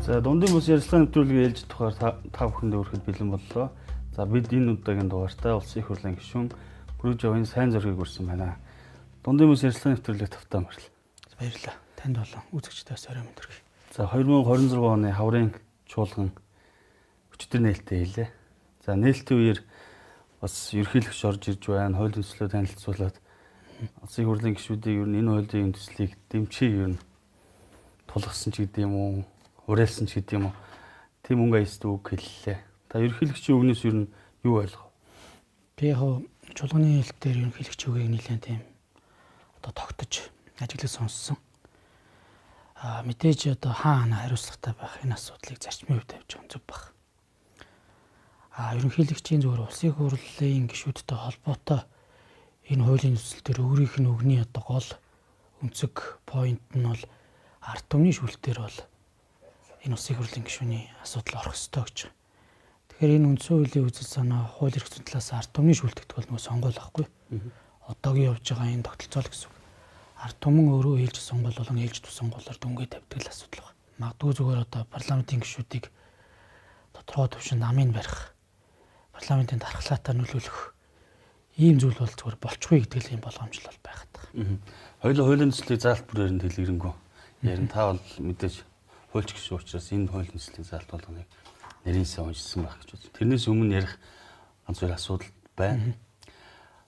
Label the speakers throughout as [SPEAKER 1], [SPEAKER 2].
[SPEAKER 1] За дундын бүс ярилцлага нэвтрүүлгийг ээлж тухаар та бүхэндээ хүрэхэд бэлэн боллоо. За бид энэ удаагийн дугаартаа улсын их хурлын гишүүн Бүрүүжавын сайн зургийг хүрсэн байна. Дундын бүс ярилцлага нэвтрүүлэг тавтаа мөрлө.
[SPEAKER 2] Баярлалаа. Танд болон үзэгчдээс орой мэнд хүргэе.
[SPEAKER 1] За 2026 оны хаврын чуулган өчтөр нээлттэй хийлээ. За нээлтийн үеэр бас ерөнхийлөгч орж ирж байна. Хууль төслөө танилцуулаад улсын их хурлын гишүүдийг ер нь энэ хуулийн төслийг дэмжиж ер нь тулгасан ч гэдэг юм уу, уриалсан ч гэдэг юм уу. Тийм өнгө аяст үг хэллээ. Та ерөнхийлөгчийн үгнээс ер нь юу ойлгов?
[SPEAKER 2] Би яг чуулганы хэлт дээр ерөнхийлөгчийн үгийг нэлээд тийм тогтож ажиглаж сонссон. Мэдээж хаана хариуцлагатай байх энэ асуудлыг зарчмын хувьд тавьж байгаа зүг баг. Ерөнхийлөгчийн зүгээр улсын их хурлын гишүүдтэй холбоотой энэ хуулийн төсөл төр өөрийнх нь үгний гол өнцөг point нь бол ард түмний шүүлтээр бол энэ улсын их хурлын гишүүний асуудал орох ёстой гэж. Тэгэхээр энэ үндсэн хуулийн үзэл санаа хууль эрх зүйн талаас ард түмний шүүлтэгдэх бол нөгөө сонгуул байхгүй. Одоогийн явж байгаа энэ тогтолцоол гэсэн үг. Ард түмэн өөрөө ээлж сонгуул болон ээлж тус сонгуулиар дүнгээ тавьдаг л асуудал байна. Магадгүй зүгээр парламентын гишүүдийг тодорхой төвшөнд амын барих, парламентын дархлаатаар нөлөөлөх ийм зүйл бол зүгээр болчихгүй гэдэг л юм болгоомжл бол байгаад байгаа.
[SPEAKER 1] Хоёулаа хуулийн төслийг заалт бүрээр нь дэлгэрэнгүй. Ярин та бол мэдээж хуульч гишүүн учраас энэ хуулийн төслийг заалт болгоныг нэрийсээ уншсан байх гэж байна. Тэрнээс өмнө ярих ганц хоёр асуудал байна.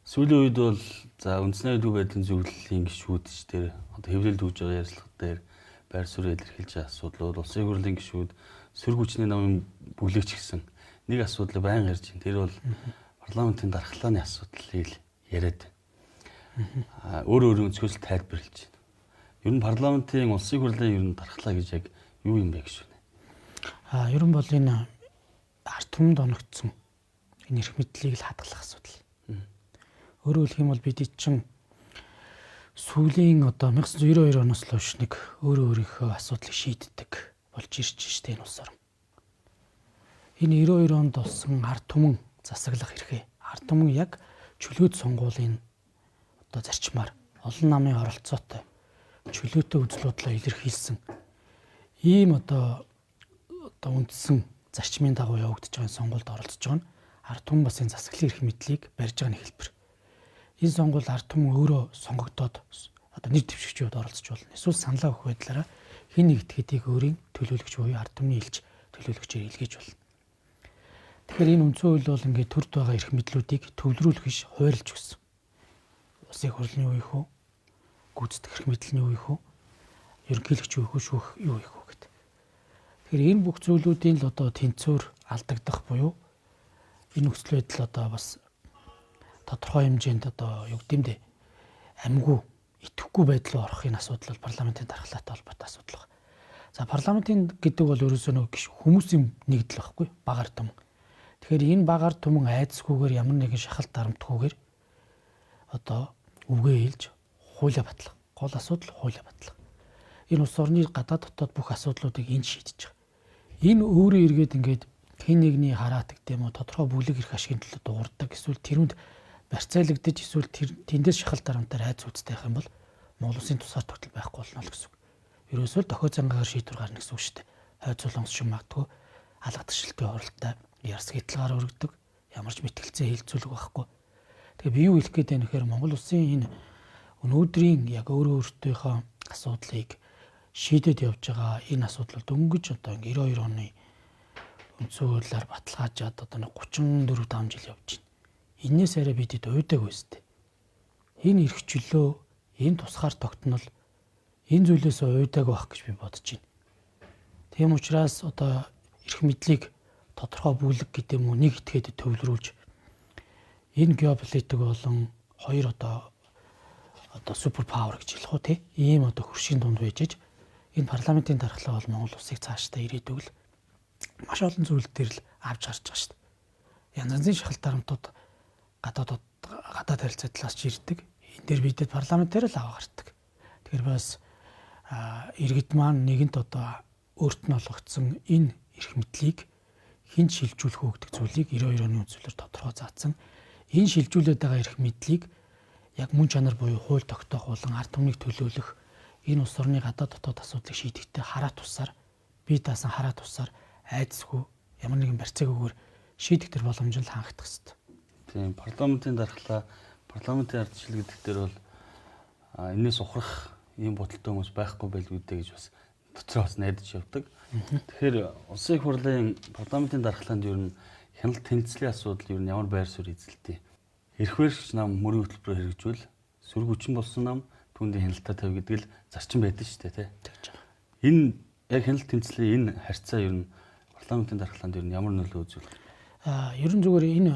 [SPEAKER 1] Сүүлийн үед бол за үндэсний аюулгүй байдлын зөвлөлийн гишүүд ч тэр хэвлэлд үүж байгаа ярилцлага дээр байр суурь илэрхийлж байгаа асуудлууд улсын их хурлын гишүүд сөрөг хүчний намын бүлэгч гэсэн нэг асуудлыг байнга ярьж байна. Тэр бол парламентын дархлааны асуудлыг яриад байна. Өөр өнцгөөс тайлбарлаж байна. Ер нь парламентын улсын их хурлын ер нь дархлаа гэж яг юу юм бэ гэж байна?
[SPEAKER 2] Ер нь бол энэ ард түмэнд оногдсон энэ эрх мэдлийг л хадгалах асуудал. Өөрөөр хэлэх юм бол бид чинь сүүлийн 1992 оноос л хойш нэг өөрийнхөө асуудлыг шийддэг болж ирж штэ энэ улс орн. Энэ 92 онд болсон ард түмэн засаглах эрхээ ард түмэн яг чөлөөт сонгуулийн зарчмаар олон намын оролцоотой чөлөөтэй үзэл бодлоо илэрхийлсэн ийм үндсэн зарчмын дагуу явагдаж байгаа сонгуульд оролцож байгаа нь ард түмэн бас энэ засаглалын эрх мэдлийг барьж байгаа нэг хэлбэр. Энэ сонгуульд ард түмэн өөрөө сонгогдоод нэр дэвшигчүүд оролцож болно. Эсвэл саналаа өгөх байдлаараа хэн нэгд хэдийг өөрийн төлөөлөгч буюу ард түмний элч төлөөлөгчөөр илгээж болно. Тэгэхээр энэ үндсэн хууль бол ингээд төрд байгаа эрх мэдлүүдийг төвлөрүүлэх биш хуваарлж өгсөн. Улсын их хурлын юу их үү? Гүйцэтгэх эрх мэдлийн юу их үү? Ерөнхийлөгч юу их үү? Шүүх юу их үү гэдэг. Тэгэхээр энэ бүх зүйлүүдийн л тэнцвэр алдагдах буюу энэ нөхцөл байдал бас тодорхой хэмжээнд юу гэмдэ амгүй итгэхгүй байдал руу орох энэ асуудал бол парламентын дархлаатай холбоотой асуудал байна. За парламентын гэдэг бол ерөөсөө нэг хүмүүсийн нэгдэл байхгүй баг ард түмэн. Тэгэхээр энэ баг ард түмэн айдсгүйгээр ямар нэгэн шахалт дарамтгүйгээр үгээ хэлж хуулиа батлах. Гол асуудал хуулиа батлах. Энэ улс орны гадаад дотоод бүх асуудлуудыг энд шийдэж байгаа. Энэ өөрөө эргээд ингээд хэн нэгний хараат гэдэг юм уу тодорхой бүлэг эрх ашигын төлөө дуурдаг эсвэл тэрүнд барьцаалагдаж эсвэл тэндээс шахалт дарамтаар айц үзтэй байх юм бол Монгол Улсын тусгаар тогтол байхгүй болно л гэсэн үг. Ерөөсөө дохой зангаар шийдвэр гарна гэсэн үг шүү дээ. Хойд солонгос шиг магадгүй алгадах шилтийн оролттой ярс хэтэлгаар өргөдөг ямар ч мэтгэлцээ хилцүүлэг байхгүй. Тэгээ би юу хэлэх гээд байна гэхээр Монгол Улсын энэ өнөөдрийн яг өөртөөхөө асуудлыг шийдэд явж байгаа энэ асуудал дөнгөж 92 оны үндсэн хуулиар баталгаажаад 34-5 жил явж байна. Энээс арай бидэд уйдаг байстэй. Энэ эрх чөлөө, энэ тусгаар тогтнол энэ зүйлээс уйдаг байх гэж би бодож байна. Тийм учраас эрх мэдлийг тодорхой бүлэг гэдэг юм уу нэг этгээд төвлөрүүлж энэ геополитик болон хоёр супер павер гэж хэлэх үү те ийм хөршийн дунд байж энэ парламентын дархлаа бол Монгол улсыг цаашдаа ирээдүг л маш олон зүйл дээр л авч гарч байгаа шүү дээ. Янз янзын шахалт дарамтууд гадаад харилцаа талаас ч ирдэг. Энэ дээр бидэд парламентээр л аваа гардаг. Тэгэхээр бас иргэд маань нэгэнт өөрт нь олгогдсон энэ эрх мэдлийг хэн шилжүүлэх үү гэдэг зүйлийг 92 оны үндсээр тодорхой заасан. Энэ шилжүүлээд байгаа эрх мэдлийг яг мөн чанар буюу хууль тогтоох болон ард түмнийг төлөөлөх энэ улс орны гадаад дотоод асуудлыг шийдэхдээ хараа тусаар бие даасан хараа тусаар айдасгүй ямар нэгэн барьцаагүйгээр шийдэх төр боломж нь хангагдах хэрэгтэй.
[SPEAKER 1] Тийм парламентын дархлаа, парламентын ардчил гэдэг дээр бол энэс ухрах ийм бодолтой хүмүүс байхгүй байлгүй дээ гэж бас дотроо бас найдаж явдаг. Тэгэхээр улсын их хурлын парламентын дархлаанд ер нь хяналт тэнцлийн асуудал ер нь ямар байр суурь эзэлдэг. Эрх баригч нам мөрийн хөтөлбөрөөр хэрэгжүүл сөрөг хүчин болсон нам түүний хяналтаа тавь гэдэг л зарчим байдаг шүү дээ, тий. Энэ яг хяналт тэнцлийн энэ харьцаа ер нь парламентын дархлаанд ер нь ямар нөлөө үзүүлэх вэ?
[SPEAKER 2] Ерөн зүгээр энэ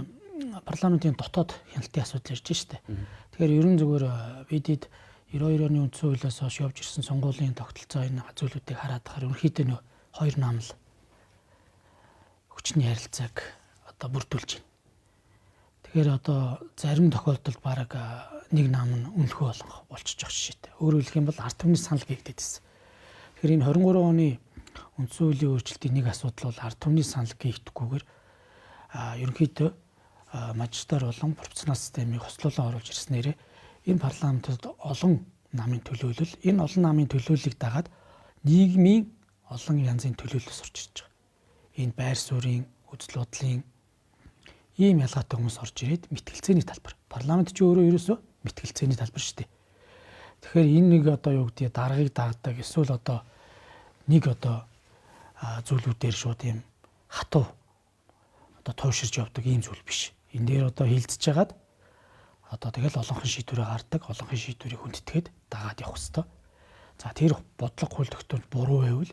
[SPEAKER 2] парламентын дотоод хяналтын асуудал ирж штэ. Тэгэхээр ерөн зүгээр бидэд 92 оны үндсэн хуулиас хойш явж ирсэн сонгуулийн тогтолцоо энэ зүйлүүдийг хараад байхаар ерөнхийдөө нөө хоёр нам л хүчний харилцааг одоо бүрдүүлж байна. Тэгэхээр одоо зарим тохиолдолд бараг нэг нам нь үнэлэхүй болчихж байгаа шишээтэй. Өөрөөр хэлэх юм бол ард түмний санал гээгдээд байсан. Тэгэхээр энэ 23 оны үндсэн хуулийн өөрчлөлтийн нэг асуудал бол ард түмний санал гээгдэхгүйгээр ерөнхийдөө мажистар болон пропорционал системийг хослуулан оруулж ирснээр энэ парламентод олон намын төлөөлөл, энэ олон намын төлөөллийг дагаад нийгмийн олон янзын төлөөлөлөс орж ирж байгаа. Энэ байр суурийн, үзэл бодлын ийм ялгаатай хүмүүс орж ирээд мэтгэлцээний талбар. Парламент ч өөрөө ерөөсөө мэтгэлцээний талбар шүү дээ. Тэгэхээр энэ нэг одоо юу гэдэг даргаыг дагдаг эсвэл одоо нэг одоо зүйлүүдээр шууд ийм хатуу одоо тууширж явдаг ийм зүйл биш. Энэ дээр одоо хилцэж хагаад одоо тэгэл олонхын шийдвэрээ гардаг, олонхын шийдвэрийг хүндэтгээд дагаад явах хэвээр. За тэр бодлого хууль тогтоомж буруу байвал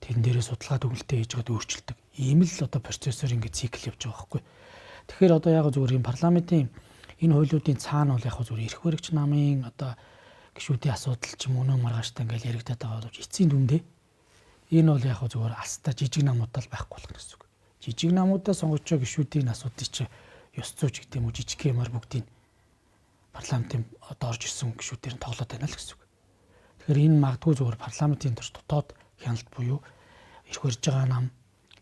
[SPEAKER 2] тэрэн дээрээ судалгаа төгөлтэй хийж гад өөрчилдөг. Ийм л одоо процессор ингээд цикл явж байгаа байхгүй. Тэгэхээр одоо яг зүгээр юм парламентын энэ хуулиудын цаана бол яг зүгээр эрх баригч намын одоо гишүүдийн асуудал ч юм уу өнөө маргааштай ингээд яригадаад байгаа боловч эцсийн дүндээ энэ бол яг зүгээр алстаа жижиг намуудаа л байхгүй болох гэсэн үг. Жижиг намуудаа сонгож байгаа гишүүдийн асуудыг чи ёс зүйч гэдэг юм уу жижиг юмар бүгдийг парламентын одоо орж ирсэн гишүүдээр нь тоглоод байна л гэсэн үг. Тэгэхээр энэ магадгүй зүгээр парламентын төрч дотоод хяналт буюу эрх барьж байгаа нам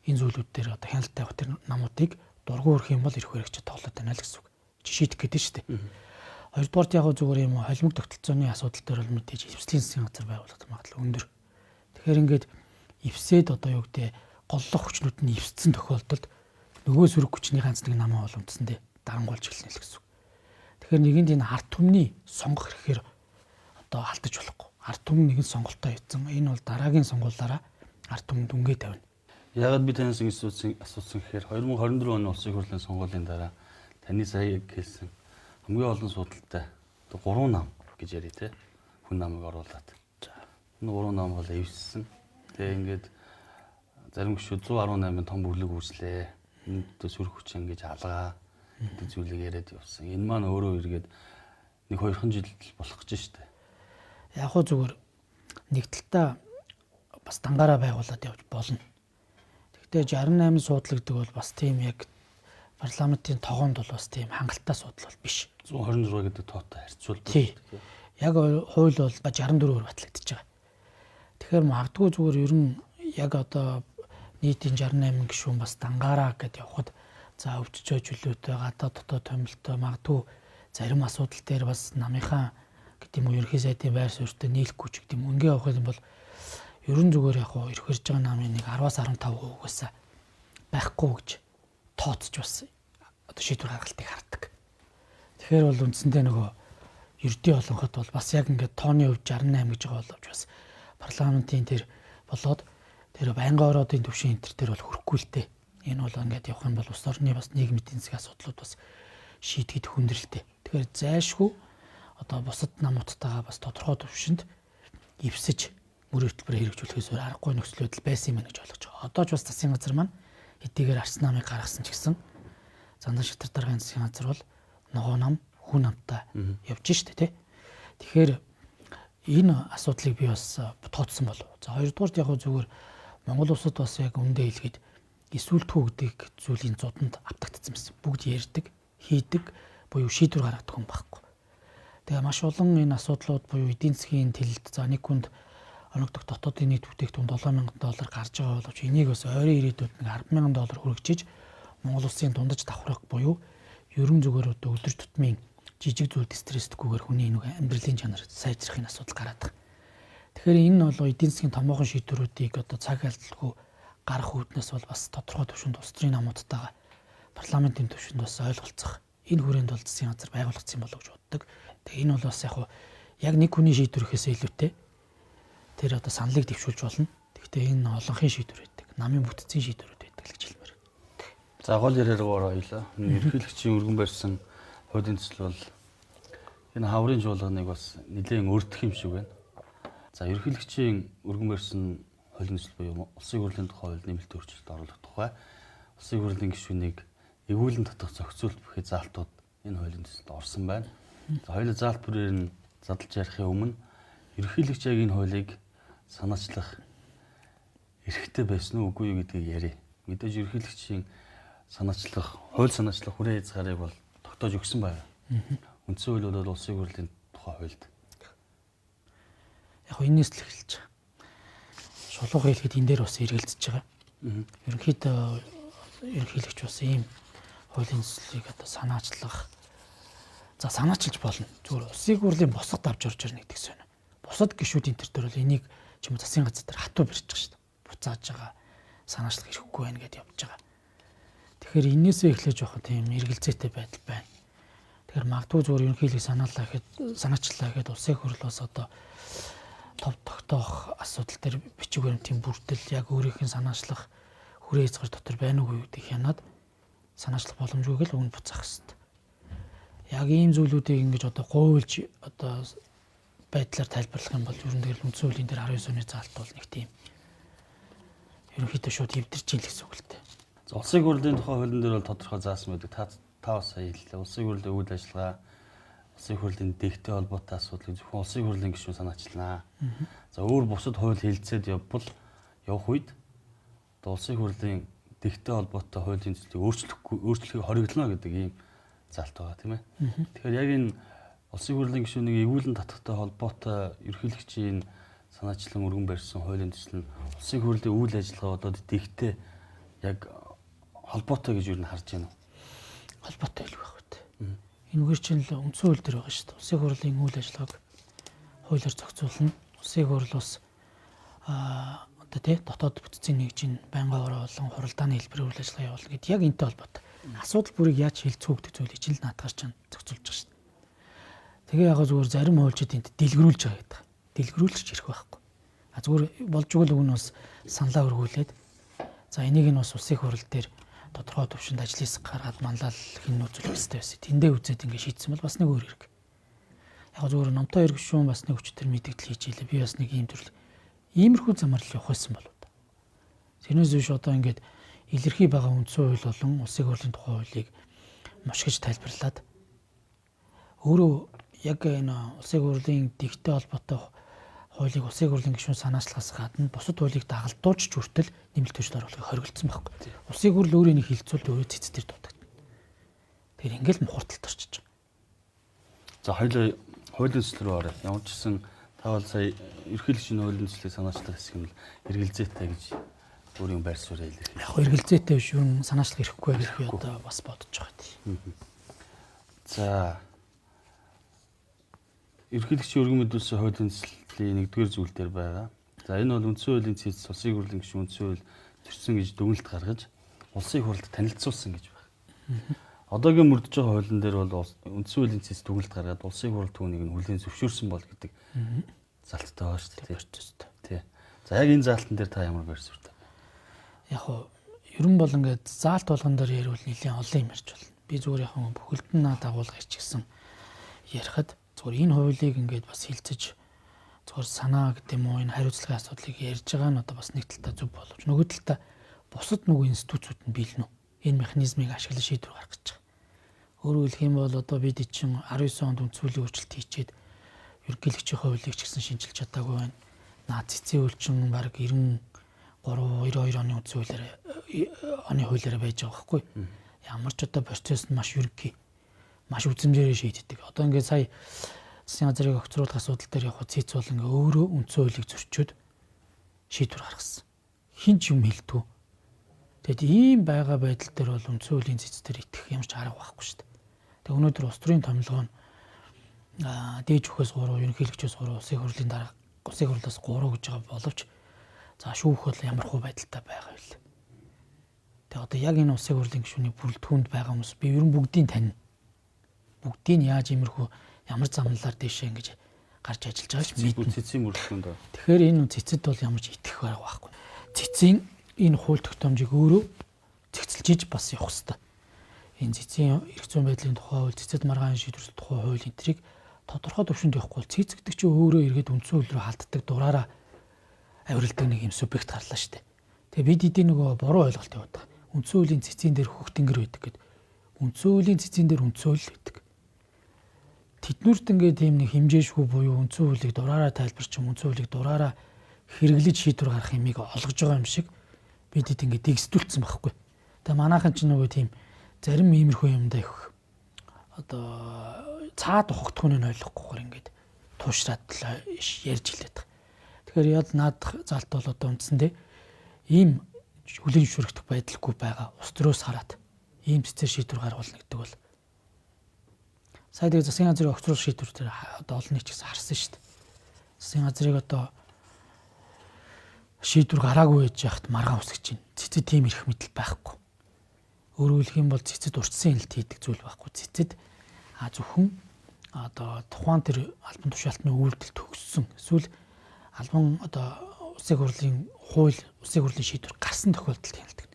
[SPEAKER 2] энэ зүйлүүд дээр одоо хяналт тавих тэр намуудыг дургу өрөх юм бол эрх баригчид тоглоод байна л гэсэн үг. Жишээлх гэдэг шүү дээ. Хоёрдугаарт яг зүгээр юм холимог тогтолцооны асуудал дээр бол мэдээж эвслийн засгийн газар байгуулах магадлал өндөр. Тэгэхээр ингээд эвсээд одоо юу гэдэг голлох хүчнүүд нь эвссэн тохиолдолд нөгөө сөрөг хүчний ганц нэг намаа бол үндсэндээ дарангуйлж эхэлнэ л гэсэн үг. Тэгэхээр нэгэнд энэ ард түмний сонгох хэрэгээр одоо алдаж болохгүй. Ард түмэн нэгэн сонголтоо хийсэн. Энэ бол дараагийн сонгуулиараа ард түмэнд үнгээ тавина.
[SPEAKER 1] Яагаад би танаас асуусан гэхээр 2024 оны улсын их хурлын сонгуулийн дараа таны сая хэлсэн хамгийн олон судалтай 3 нам гэж ярив те. Хүн намыг оруулаад. За. Энэ 3 нам бол эвссэн. Тэгээ ингээд зарим гишүүд 118-ын том бүлэг үүслээ. Энд сөрөг хүч ингэж алгаа гэдэг зүйлийг яриад явсан. Энэ маань өөрөө эргээд нэг 2хан жил болох гэж штэ.
[SPEAKER 2] Яг хөө зүгээр нэг талтаа бас дангаараа байгуулад явж болно. Тэгтээ 68 суудлагддаг бол бас тийм яг парламентын тогоонд бол бас тийм хангалттай судал бол биш.
[SPEAKER 1] 126 гэдэг тоотой харьцуулбал.
[SPEAKER 2] Тий. Яг хууль бол 64-өр батлагдчихж байгаа. Тэгэхээр магадгүй зүгээр ер нь яг одоо нийтийн 68 гишүүн бас дангаараа гэдээ явхад за өвчтөж чөлөөтэй гадаа дотоод томилтой магадгүй зарим асуудал дээр бас намынхаа гэдэг юм уу ерхий сайдын байр суурьтай нийлэхгүй ч гэдэг юм үнгээ авах юм бол ерөн зүгээр яг хоо ирэх ирж байгаа намын нэг 10-аас 15%-аас байхгүй гэж тооцож бас одоо шийдвэр гаргалтыг хардаг. Тэгэхээр бол үндсэндээ нөгөө ердий олонхот бол бас яг ингээд тооны хувьд 68 гэж байгаа боловч бас парламентын тэр болоод тэр байнгын ороодын төвшин энтер дээр бол хүрэхгүй л дээ. Энэ бол ингээд явах юм бол улс орны бас нийгмийн эдийн засгийн асуудлууд бас шийдэхэд хүндрэлтэй. Тэгэхээр зайлшгүй одоо бусад намуудтайгаа бас тодорхой төвшөнд эвсэж мөрийн хөтөлбөрөөр хэрэгжүүлэхээс өөр аргагүй нөхцөл байдал байсан юм гэж ойлгож байгаа. Одоо ч бас засгийн газар маань хэдийгээр арс намыг гаргасан ч гэсэн зандан шатар даргын засгийн газар бол ногоо нам хүн намтай явж штэ тий. Тэгэхээр энэ асуудлыг би бас тооцсон болов. За хоёрдугаарт яг зүгээр Монгол улсад бас яг үндэ хэлгээд эсвэлтгүү гэдэг зүйлийн зодонд автагдсан байсан. Бүгд ярьдаг, хийдэг, буюу шийдвэр гаргадаг хүн байхгүй. Тэгээ маш олон энэ асуудлууд буюу эдийн засгийн тэлэлт за нэг хүнд оногдох дотоодын нийт бүтээгдэхүүн $7,000 гарч байгаа боловч энийг бас ойрын ирээдүйд $10,000 хүргэж Монгол улсын дундаж давхрах буюу ерөн зүгээр өдөр тутмын жижиг зүйлд стресстгүйгээр хүний нэг амьдралын чанар сайжрахын асуудал гараад байгаа. Тэгэхээр энэ бол эдийн засгийн томоохон шийдвэрүүдийг одоо цаг алдалгүй гарах үүднээс бол бас тодорхой түвшинд улс төрийн намуудтайгаа парламентын түвшинд бас ойлголцох энэ хүрээнд бол засгийн газар байгуулагдсан болов гэж боддог. Тэгээ энэ бол бас яг нэг хүний шийдвэрхээс илүүтэй тэр одоо саналыг дэвшүүлж болно. Гэхдээ энэ олонхын шийдвэр байдаг. Намын бүтцийн шийдвэрүүд байдаг л гэж хэлмээр.
[SPEAKER 1] За гол яриагаар ойлоо. Ерөнхийлөгчийн өргөн барьсан хуулийн төсөл бол энэ хаврын жуулганыг бас нэлээд өрдөх юм шиг байна. За ерөнхийлөгчийн өргөн барьсан хуулийн төсөл буюу улсын хурлын тухай хууль нэмэлт өөрчлөлт оруулах тухай улсын хурлын гишүүнийг эгүүлэн татах зохицуулт бүхий заалтууд энэ хуулийн төсөлд орсон байна. За хоёул заалт бүрээр нь задлж ярихын өмнө ерөнхийлөгч яг энэ хуулийг санаачлах эрхтэй байсан уу үгүй юу гэдгийг ярив. Мэдээж ерөнхийлөгчийн хууль санаачлах хүрээ хязгаарыг бол тогтоож өгсөн байна. Үндсэн хууль бол улсын хурлын тухай хуульд.
[SPEAKER 2] Яг энэс л эхэлж байгаа. Шулуухан хэлэхэд энэ дээр бас эргэлзэж байгаа. Ерөнхийлөгч бас ийм хуулийн төслийг одоо санаачлах. За санаачилж болно. Зүгээр улсын хурлын босгод авч орж ирнэ гэдэгс байна. Бусад гишүүдийн төр бол энийг ч юм уу засгийн газар дээр хатуу барьж байгаа шүү дээ. Буцааж байгаа санаачлах хэрэггүй байна гэдээ явж байгаа. Тэгэхээр энээсээ эхлэж явах тийм эргэлзээтэй байдал байна. Тэгэхээр магадгүй зүгээр ерөнхийлөг санаачлаа гэхэд улсын хурлаас одоо тов тогтоох асуудал дээр бичиг баримтын бүрдэл яг өөрийнх нь санаачлах хүрээ хязгаар дотор байна уу гэдэг хянаад санаачлах боломжгүйг л өгн буцаах хэрэгтэй. Яг ийм зүйлүүдийг ингэж одоо гуйлж одоо байдлаар тайлбарлах юм бол ер нь тэгэл үндсэн хуулийн дээр 19 оны заалт бол нэг тийм ерөнхийдөө шууд хэвдэрч ийн л гэсэн үг л дээ.
[SPEAKER 1] Улсын хурлын тухай хуулийн дээр бол тодорхой заасан байдаг. Та бас сая хэллээ. Улсын хурлын үйл ажиллагаа, улсын хурлын дээгтэй холбоотой асуудлыг зөвхөн улсын хурлын гишүүн санаачлаа. За өөр бусад хууль хэлэлцээд явах үед улсын хурлын дээгтэй холбоотой хуулийн төслийг өөрчлөхийг хориглоно гэдэг ийм заалт байгаа тийм ээ. Тэгэхээр яг энэ улсын хурлын гишүүнийг эгүүлэн татахтай холбоотой ерөнхийлөгчийн санаачлан өргөн барьсан хуулийн төсөл нь улсын хурлын үйл ажиллагаа болоод дээгтэй яг холбоотой гэж юу н харж байна уу?
[SPEAKER 2] Холбоотой л байх үү. Энэ үгээр чинь л үндсэн хууль дээр байгаа шүү дээ. Улсын хурлын үйл ажиллагааг хуулиар зохицуулна. Улсын хурл бас одоо тий дотоод бүтцийн нэгжийн байнгын ороо болон хуралдааны хэлбэрээр үйл ажиллагаа явуулна гэдэг яг энэтэй холбоотой. Асуудал бүрийг яаж хилцүү гэдэг зүйлийг чинь л наадахаар чинь зохицуулж байгаа шүү дээ. Тэгээ яг зүгээр зарим хуульчид энд дэлгэрүүлж байгаа гэдэг. Дэлгэрүүлж ирэх байхгүй. Зүгээр болж өгөл өгнө бас саналаа өргүүлээд за энийг нь бас улсын хурал дээр тодорхой төвшөнд ажил хийх гаргаад манлал хин нөөцлөх хэрэгтэй байсан. Тэндээ үзээд ингэ шийдсэн бол бас нэг өөр хэрэг. Яг зүгээр номтой эрг шүүн бас нэг өчтөр мэдээлэл хийж ийлээ. Би бас нэг ийм төрөл иймэрхүү замаар л явах байсан болов уу. Тэрнээс биш одоо ингээд илэрхий байгаа үндсэн хууль болон улсын хурлын тухай хуулийг мушгиж тайлбарлаад өөрөө яг энэ улсын хурлын дээгтэй холбоотой хуулийг улсын хурлын гишүүн санаачлахаас гадна бусад хуулийг дагалдуулж хүртэл нэмэлт төсөл оруулахыг хориглосон байхгүй. Улсын хурл өөрөө нэг хилцүүл өөрөө цэцтэр дутагдана. Тэгэхээр ингээл мухарталт орчиж байгаа.
[SPEAKER 1] За хоёул хуулийн төсөл рүү орё. Ямар ч гэсэн та бол сая ерөнхийлөгчийн хуулийн төслийг санаачлах хэсэг нь эргэлзээтэй гэж өөрийн байр суурь илэрхийлээ.
[SPEAKER 2] Яг эргэлзээтэй биш юу санаачлах хэрэггүй гэж би одоо бас бодож байгаа тийм.
[SPEAKER 1] За ерөнхийлөгчийн өргөн мэдүүлсэн хуулийн төслийн 1-р зүйл дээр байгаа. За энэ бол үндсэн хуулийн цэц улсын хурлын гишүүн үндсэн хууль зөрчсөн гэж дүгнэлт гаргаж улсын хурлд танилцуулсан гэж байна. Одоогийн мөрдөж байгаа хуулийн дээр бол үндсэн хуулийн цэц дүгнэлт гаргаад улсын хурл түүнийг нь хүлээн зөвшөөрсөн бол гэдэг залттай байгаа шүү дээ. Тий. За яг энэ заалтан дээр та ямар байр суурьтай?
[SPEAKER 2] Яг уу ерөн бол ингээд заалт болгон дээр ярил нэлийн олон юм ярьж болно. Би зүгээр яг бүхэлдэн дагуулга ирчихсэн ярихад зүгээр энэ хуулийг ингээд бас хилцэж зүгээр санаа гэдэг юм уу энэ хариуцлагын асуудлыг ярьж байгаа нь одоо бас нэг талдаа зөв боловч нөгөө талдаа бусад нөгөө институтууд нь биелнэ үү? Энэ механизмыг ашиглаж шийдвэр гаргах гэж байгаа. Өөрөөр хэлэх юм бол одоо бид чинь 19 онд үндсүүлийн өөрчлөлт хийчихэд ерөнхийлөгчийн хуулийг ч гэсэн шинжилж чадаагүй байна. Наад цэцэн үйлчин баг 92 оны үндсэн хуулиараа байж байгаа байхгүй. Ямар ч одоо процесс нь маш ерөнхий, маш үзмжээрээ шийддэг. Одоо ингээд сая засгийн газрыг огцруулах асуудал дээр яг цэц бол ингээ өөрөө үндсэн хуулийг зөрчөөд шийдвэр гаргасан. Хин ч юм хэлдэггүй. Тэгэд ийм байгаа байдал дээр бол үндсэн хуулийн цэц дээр итгэх ямар ч арга байхгүй шүү дээ. Тэг өнөөдөр улс төрийн томилгоо нь дээж өгөхөөс 3 ерөнхийлөгчөөс 3 улсын хурлын дарга Улсын хурлаас 3 гэж байгаа боловч за шүүх бол ямар хөө байдалтай байгаа вэ? Тэгээ одоо яг энэ улсын хурлын гишүүний бүрэлдэхүүнд байгаа хүмүүс би ер нь бүгдийг тань. Бүгдийг яаж иймэрхүү ямар замналаар дэшээ ингэж гарч ажиллаж байгаа ч мэднэ.
[SPEAKER 1] Цэцгийн бүрэлдэхүүнд.
[SPEAKER 2] Тэгэхээр энэ цэцэд бол ямар ч итгэх байгаа байхгүй. Цэцгийн энэ хууль тогтоомжийг өөрөө цэгцэлжиж бас явах хэрэгтэй. Энэ цэцгийн эрх зүйн байдлын тухай хууль, цэцэд маргааны шийдвэрлэх тухай хууль энтрийг тодорхой төвшөнд явахгүй бол цэцэгдэг чи өөрөө эргээд үндсэн хууль рүү халддаг дураараа авиралдаг нэг юм субъект гарлаа штэ. Тэгээ бид эдийн нөгөө буруу ойлголт яваад байгаа. Үндсэн хуулийн цэцгийн дээр хөх тэнгэр байдаг гэд. Үндсэн хуулийн цэцгийн дээр үндсэн хууль байдаг. Тэднүрт ингээд тийм нэг хэмжээшгүй буюу үндсэн хуулийг дураараа тайлбарч үндсэн хуулийг дураараа хэрэглэж шийдвэр гаргах юмыг олгож байгаа юм шиг бид эд ингээд дэгсдүүлсэн байхгүй. Тэгээ манайхан ч нөгөө тийм зарим иймэрхүү юмдаа их одоо цаад ухагдахыг ойлгохгүйгээр ингээд туушраад ярьж илээд байгаа. Тэгэхээр яд наадах залт бол одоо үндсэндээ ийм хүлэн зөвшөөрөх байдалгүй байгаа. Ус төрөөс хараад ийм цэцэр шийдвэр гаргуулна гэдэг бол сая тэгээ засгийн газрын огцрол шийдвэр дээр одоо олон нийт ч гэсэн харсан шүү дээ. Засгийн газрыг одоо шийдвэр гараагүй байж яхад маргаан үсгэж чинь цэцэд тийм ирэх мэдэл байхгүй. Өөрөөр хэлэх юм бол цэцэд урьдчилан хяналт хийдэг зүйл байхгүй. Цэцэд зөвхөн одоо тухайн тэр албан тушаалтны үйлдэл төгссөн эсвэл албан одоо улсын хурлын хууль, улсын хурлын шийдвэр гарсан тохиолдолд хяналтдаг.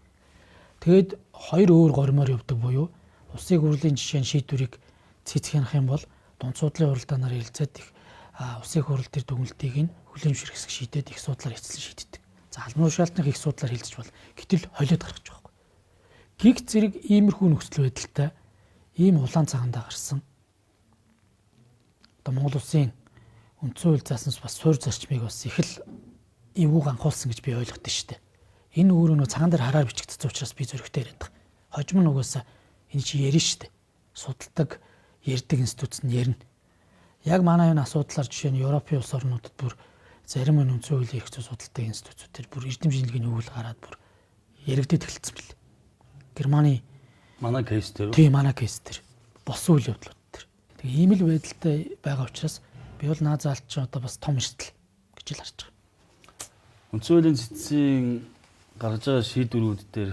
[SPEAKER 2] Тэгээд хоёр өөр гормоор явдаг буюу улсын хурлын жишээ нь шийдвэрийг цэцэх хянах юм бол дунд судлалын уралдаанаар хэлцээд их улсын хурал төр дүгнэлтийг нь хүлээн зөвшөөрөх шийдээд их судлаар эцэлэн шийддэг. За албан тушаалтных их судлаар хэлцэж бол гэтэл холиод гаргаж байгаа байхгүй. Гиг зэрэг иймэрхүү нөхцөл байдалтай ийм улаан цагаандаа гарсан. Одоо Монгол улсын үндсэн хууль заасан бас суурь зарчмыг бас их л эвгүйг анхуулсан гэж би ойлгодсон шүү дээ. Энэ өөрөө нөө цагаан дээр хараар бичигдсэн учраас би зөрөгтэй яриад байгаа. Хожим нь угаасаа энэ чи ярина шүү дээ. Судалдаг, ярьдаг институт нь ярина. Яг манай энэ асуудлаар жишээ нь Европын улс орнуудад бүр зарим нь үндсэн хуулийн эрх зүй судалдаг институтууд бүр эрдэм шинжилгээний үйл гараад бүр яригдээд эхэлсэн бэл. Германы
[SPEAKER 1] манай кейс дээр.
[SPEAKER 2] Тийм манай кейс дээр болсон үйл явдлууд дээр. Тэгээ ийм л байдалтай байгаа учраас би бол наазаалт ч одоо бас том эрсдэл гэж л харж байгаа.
[SPEAKER 1] Үндсэн хуулийн цэцгийн гаргаж байгаа шийдвэрүүд дээр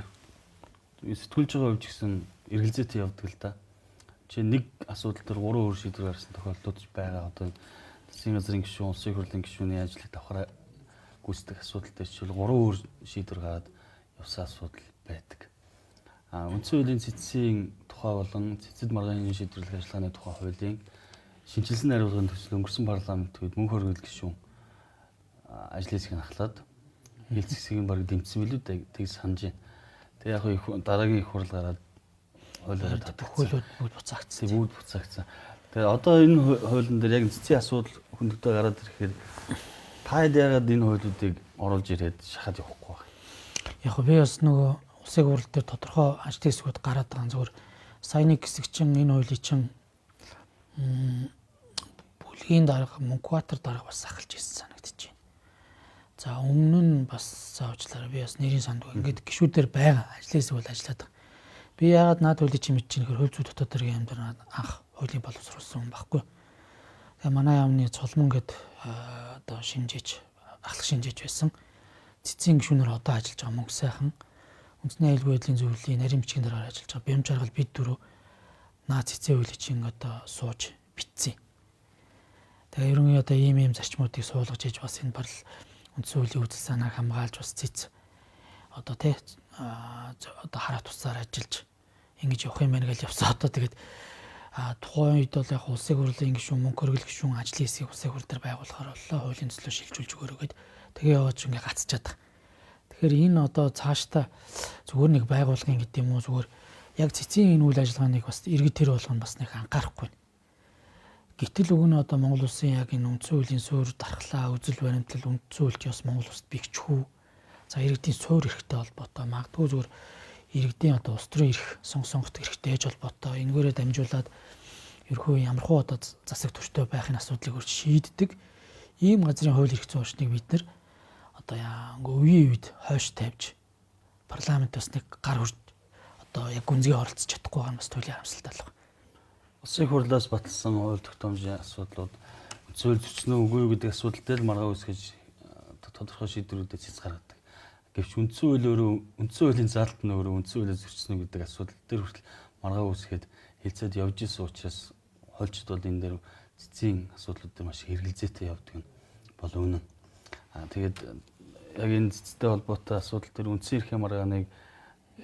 [SPEAKER 1] сэтгүүлж байгаа хувьч гэсэн эргэлзээтэй явдаг л да. Жишээ нэг асуудал дээр 3 өөр шийдвэр гаргасан тохиолдлууд байгаа. Одоо засгийн газрын гишүүн, улсын хурлын гишүүний ажлыг давхраа гүйцэтгэх асуудал дээр жишээл 3 өөр шийдвэр гараад явсан асуудал байдаг. Үндсэн хуулийн цэцгийн тухай болон цэцэд маргааны шийдвэрлэх ажиллагааны тухай хуулийн шинжилсэн хариуцлагын төсөл өнгөрсөн парламент үед мөнх хөргөл гишүүн ажлын хэсгийг ахлаад хэлц хэсгийг баг дэмжсэн билүү тэг санаж байна. Тэг яг дараагийн их хурл гараад хуулиараа
[SPEAKER 2] тохиолдлууд бүгд буцаагдсан.
[SPEAKER 1] Бүгд буцаагдсан. Тэгээ одоо энэ хуулийн дээр яг цэцгийн асуудал хөндөгдөө гараад ирэхээр та яагаад энэ хуулиудыг оруулж ирээд шахаад явахгүй вэ?
[SPEAKER 2] Яг би бас нөгөө улсын хурал дээр тодорхой ажлын хэсгүүд гараад байгаа зүгээр саяны хэсэг чинь энэ хуулийн чинь бүлгийн дарга Мөнхбаатар дарга бас ахалж ирсэн санагдаж байна. За өмнө нь бас заавчлаараа би бас нэрийн сандгүй ингээд гişүүдээр байгаа ажлын хэсэг бол ажиллаад байгаа. Би яагаад наад хуулийн чинь мэдчихээн гэхээр хууль зүйн дотоод хэргийн амьдрал анх хуулийн боловсруулсан юм баггүй. Тэгээ манай яамны цолмон гэд одоо шинжээч ахлах шинжээч байсан. Цэцгийн гишүүнээр одоо ажиллаж байгаа мөнгө сайхан үндэсний аюулгүй байдлын зөвлөлийн нарийн бичгийн дараа ажиллаж байгаа. Бямж аргал бид дөрөв наад цэцэн хуулийн чинь одоо сууж битсэн. Тэгээ ерөнхий одоо ийм зарчмуудыг суулгаж иж бас энэ барал үндсэн хуулийн үзэл санааг хамгаалж бас цэц одоо тий одоо хараа тусаар ажиллаж ингэж явах юм байна гэж явсан. Одоо тэгээд тухайн үед бол яг улсын хурлын гишүүн мөнх хөргөл гишүүн ажлын хэсгийг улсын хурал дээр байгуулахаар боллоо. Хуулийн төслөө шилжүүлж өгөөрэй гэд тэгээ яваад ч ингээ гацчаад байгаа. Тэгэхээр энэ одоо цаашдаа зүгээр нэг байгуулгын гэдэг юм уу зүгээр яг цэцгийн энэ үйл ажиллагааныг бас иргэд тэр болгоно бас нэг анхаарахгүй. Гэтэл уг нь одоо Монгол улсын яг энэ үндсэн хуулийн суурь дархлаа, үзэл баримтлал үндсэн хуульч бас Монгол улсад бэхжихүү. За иргэдийн суурь эрхтэй холбоотой магадгүй зүгээр иргэдийн одоо улс төрийн эрх сонгох эрхтэй ээж холбоотой энэгээрээ дамжуулаад ерхөө ямархуу одоо засаг төртөө байхын асуудлыг өрч шийддэг ийм газрын хууль эрх зүйн орчныг бид нар одоо үеийн үед хойш тавьж парламент бас нэг гар хурд одоо яг гүнзгий оролцож чадахгүй байгаа нь бас туйлын харамсалтай л байна.
[SPEAKER 1] Улсын хурлаас баталсан хууль тогтоомжийн асуудлууд Үндсэн хууль зөрчнөө үгүй юу гэдэг асуудал дээр л маргаа үүсгэж тодорхой шийдвэрүүдэд цэц гаргадаг. Гэвч үндсэн хуулийн заалт нь өөрөө үндсэн хуулийг зөрчснө гэдэг асуудал дээр хүртэл маргаа үүсгээд хилцээд явж исэн учраас хуульчид бол энэ дээр цэцгийн асуудлуудыг маш хэрэгэлзээтэй явдаг нь бол үнэн. Тэгээд яг энэ цэцтэй холбоотой асуудал дээр үндсэн эрхийн маргааныг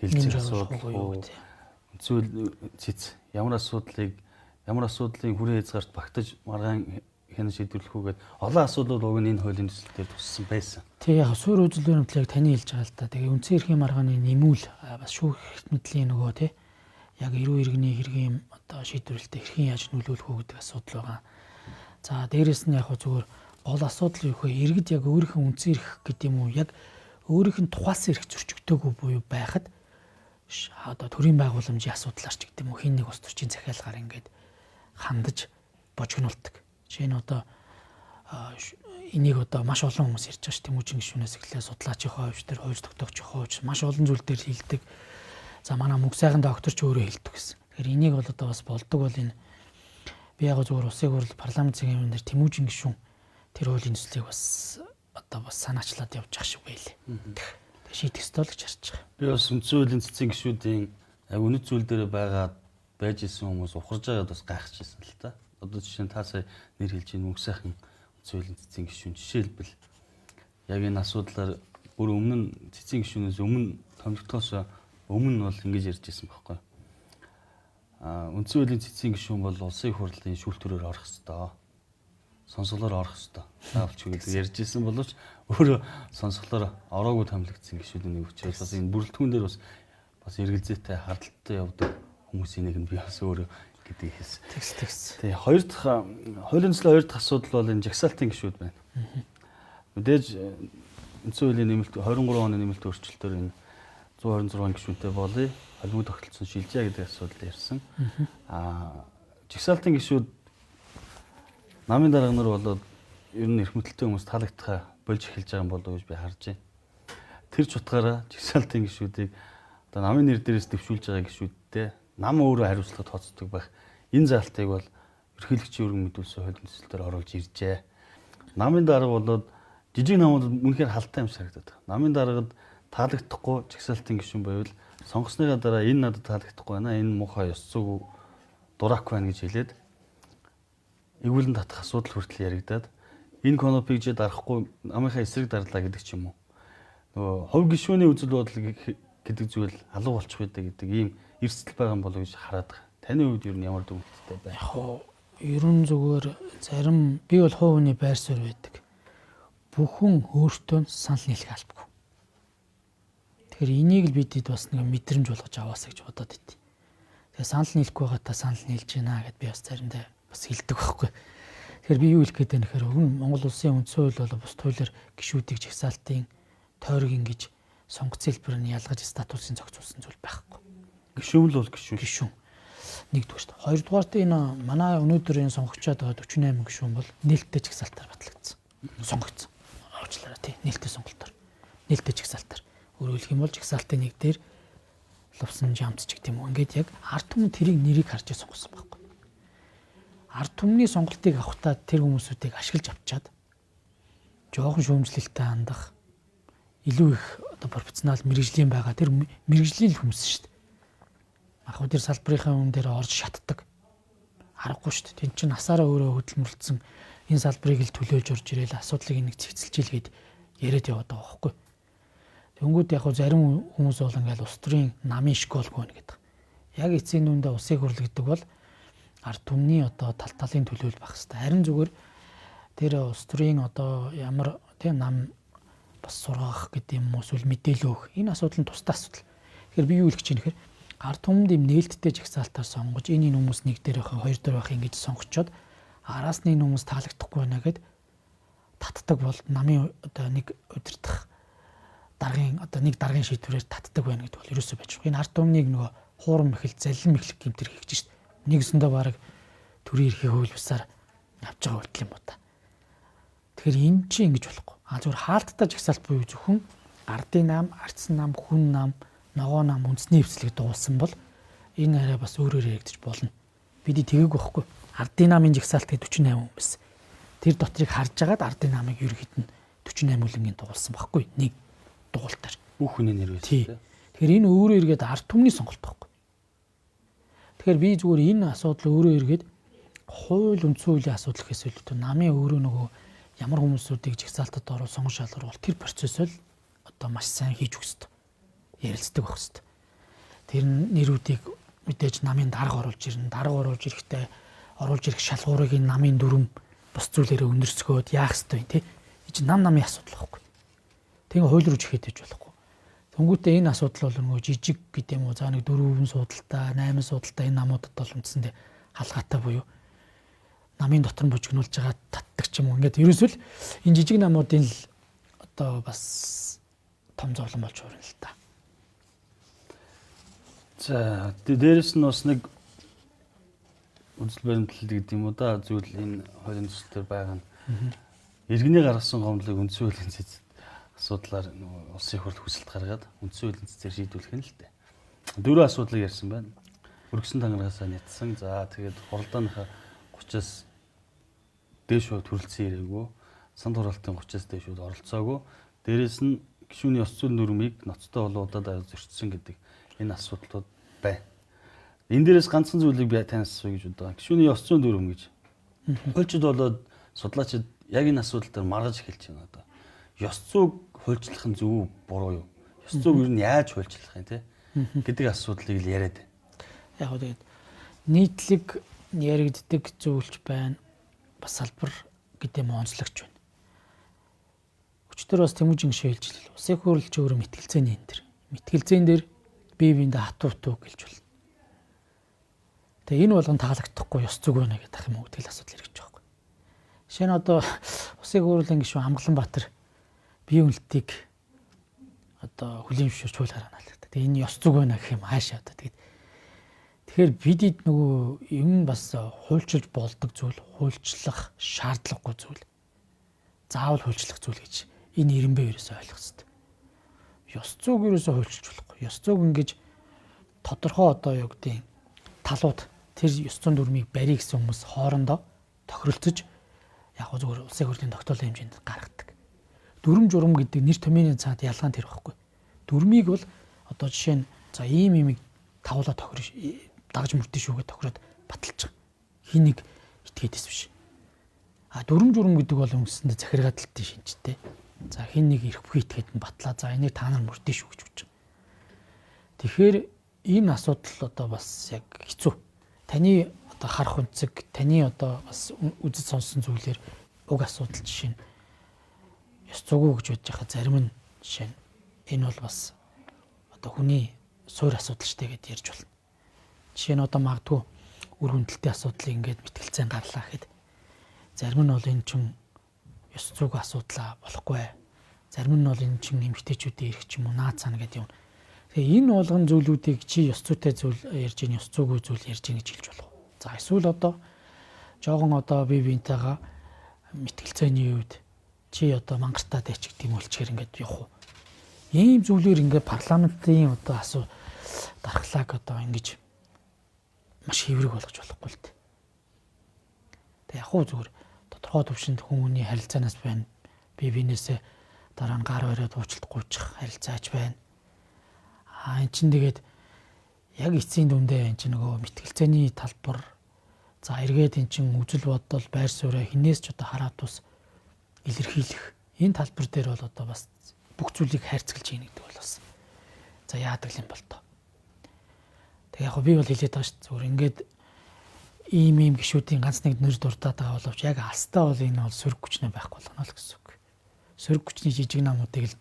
[SPEAKER 1] хэлцэх асуудал, үндсэн цэц ямар асуудлын хүрээ хязгаарт багтаж маргаан хэн шийдвэрлэх үгээд олон асуудлууд уг нь энэ хуулийн төсөл дээр туссан байсан.
[SPEAKER 2] Тэг яг суурь үзэл баримтлалыг таны хэлж байгаа л да. Тэгээ үндсэн эрхийн маргааны нэмүүл бас шүүх мэдлийн нөгөө тий яг эрүү иргэний хэргийн одоо шийдвэрлэлтэд хэрхэн яаж нөлөөлөх үү гэдэг асуудал байгаа. За дээрэс нь яг зүгээр гол асуудал юу вэ? Иргэд яг өөрийнх нь үндсэн эрх гэдэг юм уу? Яг өөрийнх нь тухайлсан эрх зөрчигдөөгүй буюу байхад одоо төрийн байгууламжийн асуудлаар ч гэдэг юм уу хин нэг ус төрчийн захиалгаар ингээд хандаж божигнуулдаг. Жишээ нь одоо энийг одоо маш олон хүмүүс ярьж байгаа ш Тэмүүжин гишүүнээс эхлээ судлаачийн хойш тэр хойш тогтоогчийн хойш маш олон зүйл дээр хэлдэг. За манай мөнх сайхан доктор ч өөрөө хэлдэг гэсэн. Тэгэхээр энийг бол одоо бас болдог бол энэ би яг зөвхөн улсын хурал парламент цагийн өмнө Тэмүүжин гишүүн тэр хуулийн төслийг бас одоо бас санаачлаад явж байгаа шиг байлээ. Тэг шийдэх ёстой л гэж харж байгаа.
[SPEAKER 1] Би бас үндсэн хуулийн цэцгийн гишүүдийн яг үнэт зүйл дээр байж исэн хүмүүс ухарж байгаад бас гайхажсэн л та. Одоо жишээ нь та сая нэр хэлж ийн мөнх сайхан үндсэн хуулийн цэцгийн гишүүн жишээлбэл яг энэ асуудлаар бүр өмнө нь цэцгийн гишүүнээс өмнө томилогдохоос өмнө бол ингэж ярьж ирсэн байхгүй. Үндсэн хуулийн цэцгийн гишүүн бол улсын хурлын шүүлтүүрээр орох ёстой. Сонсголоор орох ёстой. Таавч гэж ярьж ирсэн боловч өөрөө сонсголоор ороогүй томилогдсон гишүүдийн нэг учраас бас энэ бүрэлдэхүүн дээр бас эргэлзээтэй хардталтай явдаг хүмүүсийн нэг нь би бас өөрөө гэдэг хэлсэн.
[SPEAKER 2] Тэгс.
[SPEAKER 1] Тэгээ хоёр дахь хуулийн төслийн хоёр дахь асуудал бол энэ жагсаалтын гишүүд байна. Мэдээж үндсэн хуулийн нэмэлт 23 оны нэмэлт өөрчлөлтөөр энэ 126 гишүүнтэй болъё. Холбоо тогтолцсон шилжээ гэдэг асуудал ярьсан. Жагсаалтын гишүүд намын дарга нар болоод ер нь эрх мэдэлтэй хүмүүс таалагдхаа болж эхэлж байгаа юм болов уу гэж би харж байна. Тэр ч утгаараа жагсаалтын гишүүдийг одоо намын нэр дээрээс дэвшүүлж байгаа гишүүдтэй нам өөрөө хариуцлага тооцдог байх. Энэ заалтыг бол ерөнхийлөгчийн өргөн мэдүүлсэн хуулийн төсөлтөөр оруулж иржээ. Намын дарга болоод жижиг намууд үнэхээр халтай юм санагдаад байна. Намын даргад таалагдахгүй жагсаалтын гишүүн байвал сонгосныхаа дараа энэ надад таалагдахгүй байна. Энэ муухай ёс зүйн дурак байна гэж хэлээд эгүүлэн татах асуудал хүртэл яригадаад энэ конопыг ч дарахгүй намынхаа эсрэг дарлаа гэдэг ч юм уу. Нөгөө хувь гишүүний үзэл бодол гэдэг зүйл алга болчих байдаг гэдэг ийм эрсдэл байгаа юм болов гэж хараад байгаа. Таны хувьд ер нь ямар дүгнэлттэй байна?
[SPEAKER 2] Яг ерөн зүгээр зарим би бол хувь хүний байр суурь байдаг. Бүхэн өөртөө санал нийлэх албагүй. Тэгэхээр энийг л бидэд бас нэг мэдрэмж болгож аваасаа гэж бодоод байт. Тэгээ санал нийлэхгүй байгаа та санал нийлж байна гэд би бас заримдаа бас хэлдэг байхгүй. Тэгэхээр би юу хэлэх гээд байна гэхээр Монгол улсын үндсэн хууль бол бус хуулиар гишүүдийг жагсаалтын тойрог ингэж сонгоц хэлбэр нь ялгаж статусын зохицуулсан зүйл байхгүй.
[SPEAKER 1] Гишүүн л бол гишүүн.
[SPEAKER 2] Нэгдүгээр. Хоёрдугаарт энэ манай өнөөдөр энэ сонгогчоод байгаа 48 гишүүн бол нээлттэй жагсаалтаар батлагдсан. Сонгогдсон. Уучлаарай тий. Нээлттэй сонголтоор. Нээлттэй жагсаалтаар. Өөрөөр хэлэх юм бол жагсаалтын нэг дээр лувсан жамц ч гэдэг юм уу. Ингээд яг ард түмэн тэрийг нэрийг харж сонгосон байхгүй. Ард түмний сонголтыг авахтаа тэр хүмүүсүүдийг ашиглаж авчаад жоохон шүүмжлэлтэй хандах илүү их одоо профессионал мэрэгжлийн байгаа тэр мэрэгжлийн хүмүүс шүү дээ. Ахуу тэр салбарынхаа өмнө дээр орж шатдаг. Аргагүй шүү дээ. Тэн чинь насаараа өөрөө хөдөлмөрлөсөн энэ салбарыг л төлөөж орж ирээл асуудлыг нэг цэцэлж илгээд яриад яваад байгаа байхгүй. Тэнгүүд яг зарим хүмүүс бол ингээл улс төрийн намын школгүй нэ гэдэг. Яг эцсийн нүндээ усыг хөрлөгдөг бол ард түмний одоо талын төлөөлөл байх хэрэгтэй. Харин зүгээр тэр улс төрийн одоо ямар тийм нам бас сургах гэдэг юм уу эсвэл мэдээлэл өгөх энэ асуудал нь тусдаа асуудал. Тэгэхээр би юу хэлэх гэж байна гэхээр ард түмэнд юм нээлттэй жагсаалтаар сонгож энэ хүмүүс нэг дээр байх, хоёр дээр байх ингэж сонгочоод араас нь энэ хүмүүс таалагдахгүй байна гэд татдаг бол намын одоо нэг удирдах даргын одоо нэг даргын шийдвэрээр татдаг байна гэдэг бол ерөөсөө байж байгаа. Энэ ард түмнийг нөгөө хуурам ихэл заллим ихлэх гэмтэр хийгч шít. Нэгсэндээ баг төрийн эрхийг хөвлөсөөр явж байгаа үйлдэл юм уу та. Тэгэхээр энэ чинь ингэж болохгүй. Зүгээр хаалттай жагсаалт буюу зөвхөн ардын нам, ардсан нам, хүн нам, ногоо нам үндэсний эвслийг дуулсан бол энэ арай бас өөрөөр яригдчих болно. Бидний тгийг байхгүй. Ардын намын жагсаалт гэдэг 48 хүн байсан. тэр дотрыг харж агаад ардын намыг ерөөд нь 48 үлэнгийн дугуулсан байхгүй нэг дугуйлтаар.
[SPEAKER 1] Бүх хүний нэр байсан.
[SPEAKER 2] Тэгэхээр энэ өөрөө эргээд ард түмний сонголт байхгүй. Тэгэхээр би зүгээр энэ асуудал өөрөө эргээд хууль үндсэн хуулийн асуудал гэхээс илүү намын өөрөө нөгөө ямар хүмүүсүүдийг жигсаалтад оруулах сонгон шалгаруулах тэр процессыг одоо маш сайн хийж өгөх хэрэгтэй. Ярилцдаг байх хэрэгтэй. Тэр нэрүүдийг мэдээж намын дарга оруулж ирнэ. Дарга оруулж ирэхдээ оруулж ирэх шалгуурыг намын дүрм бус зүйлээрээ өндөрцгөөд яах ёстой юм те. Энэ чинь намын асуудал байхгүй. Тэгээ хууль руу жихэд иж болохгүй. Тэнгүүтээ энэ асуудал бол нөгөө жижиг гэдэг юм уу за нэг 4 судалтай 8 судалтай энэ намуудад бол үндсэндээ халгаатай буюу намын дотор нь бужигнуулж байгаа татдаг ч юм уу. Ингээд ерөөсөө л энэ жижиг намуудын л одоо бас том зовлон болж байна л та.
[SPEAKER 1] За дээрэс нь бас нэг үзэл баримтлал гэдэг юм уу да зүйл энэ хуулийн төсөл төр байгаа нь иргэний гаргасан гомдлыг үндсэн хуулийн цэцэд асуудлаар нөгөө улсын хурлд хүсэлт гаргаад үндсэн хуулийн цэцээр шийдвэрлэх нь л дээ. 4 асуудлыг ярьсан байна. Өргөсөн тангараасаа нятсан. За тэгээд хуралдааныхаа 30-аас дээш төрөлцсөн ирээгүй. Санд хураалтын 30-аас дээшүүд оролцоогүй. Дээрээс нь гишүүний ёс зүйн дүрмийг ноцтой болоодад зөрчсөн гэдэг энэ асуудлууд байна. Энэ дээрээс ганцхан зүйлийг би танаас асууя гэж боддог. Гишүүний ёс зүйн дүрм гэж. Хуульчид болоод судлаачид яг энэ асуудал дээр маргаж эхэлж байна одоо. Ёс зүйг хуульчлах нь зөв үү буруу юу? Ёс зүйг ер нь яаж хуульчлах юм те гэдэг асуудлыг л яриад байна.
[SPEAKER 2] Яг гоо тэгээд нийтлэг яригддаг зүйлч байна. Бас салбар гэдэг юм онцлогч байна. Өчтөр бас Тэмүүжин гişээ хэлжлээ. Улсын хурлч өөрөө мэтгэлцээний энэ төр. Мэтгэлцээн дээр бие биендээ хатуутуу гэлж болно. Тэгээ энэ болгон таалагдахгүй ёс зүг байна гэдэг юм уу тэгэл асуудал ирж байгаа юм. Жишээ нь одоо Улсын хурлын гишүүн Амгаланбаатар бие үнэлтийг одоо хүлээн зөвшөөрч хууль гаргана л гэдэг. Тэгээ энэ ёс зүг байна гэх юм хаашаа одоо тэгэхээр бидэд нөгөө юм бас хуульчилж болдог зүйл, хуульчлах шаардлагагүй зүйл. Заавал хуульчлах зүйл гэж энэ ирэмбэ ерөөсөө ойлгох хэрэгтэй. Ёс зүйг ерөөсөө хуульчилж болохгүй. Ёс зүйг ингэж тодорхой одоо юу гэдэг талууд тэр ёс зүйн дүрмийг барья гэсэн хүмүүс хоорондоо тохиролцож яг зүгээр улсын хурлын тогтоолын хэмжээнд гаргадаг. Дүрм журам гэдэг нэр томьёоны цаад ялгаан тэр байхгүй. Дүрмийг бол одоо жишээ нь за ийм имийг тавуулаа тохирж дагж мөрдөн шүүгээ тохироод баталж байгаа. Хин нэг итгээдээс биш. Дүрм журам гэдэг бол өнгөсөндө захиргаалалтын шинжтэй. За хин нэг ирэх бүхий итгээд нь батлаа. За энийг та нар мөрдөн шүү гэж бодож байгаа. Тэгэхээр энэ асуудал одоо бас яг хэцүү. Таны одоо харах үнцэг, таны одоо бас үзэж сонссон зүйлээр уг асуудал жишээ нь ёс зүйгүй гэж бодож байгаа зарим нь жишээ нь энэ бол бас одоо хүний суур асуудал штэ гэдээ ярьж болно. Жишээ нь одоо магадгүй үр хөндлөлтийн асуудлыг ингээд мэтгэлцэн гарлаа гэхэд зарим нь бол энэ чинь ёс зүйн асуудал болохгүй. Зарим нь бол энэ чинь эмгтээчүүдийн эрх ч юм уу наад цаана гэдэг юм. Тэгээ энэ болгон зүйлүүдийг чи ёс зүйтэй зүйл ярьж ийн ёс зүйгүй зүйл ярьж ийн гэж хэлж болох. За эсвэл одоо жоохон одоо бие биентэйгээ мэтгэлцээний үед чи одоо мангартаа дэч гэдэг юм болчихэр ингээд явах уу. Ийм зүйлээр ингээд парламентын одоо асуу дархлааг одоо ингэж маш хэврэг болгож болохгүй л дээ. Тэг яг хөө зүгээр тодорхой төвшөнд хүмүүний харилцаанаас байна. Бие биенээсээ дараа нь гар бариад уучлалт гуйчих харилцаач байна. Эн чинь тэгээд яг эцсийн дүндээ эн чинь нөгөө мэтгэлцээний талбар за эргээд эн чинь үзэл бодол байр суурь хинээс ч одоо хараад тус илэрхийлэх энэ талбар дээр бол одоо бас бүх зүйлийг хайрцагч ийн гэдэг бол бас за яадаг юм бол тоо. Тэг яг би бол хэлээд байгаа шүү дээ. Зүгээр ингээд ийм гişүүдийн ганц нэг нэр дуртаад байгаа боловч яг алстаа бол энэ бол сөрөг хүчнээ байхгүй болгоно л гэсэн үг. Сөрөг хүчний жижиг намуудыг л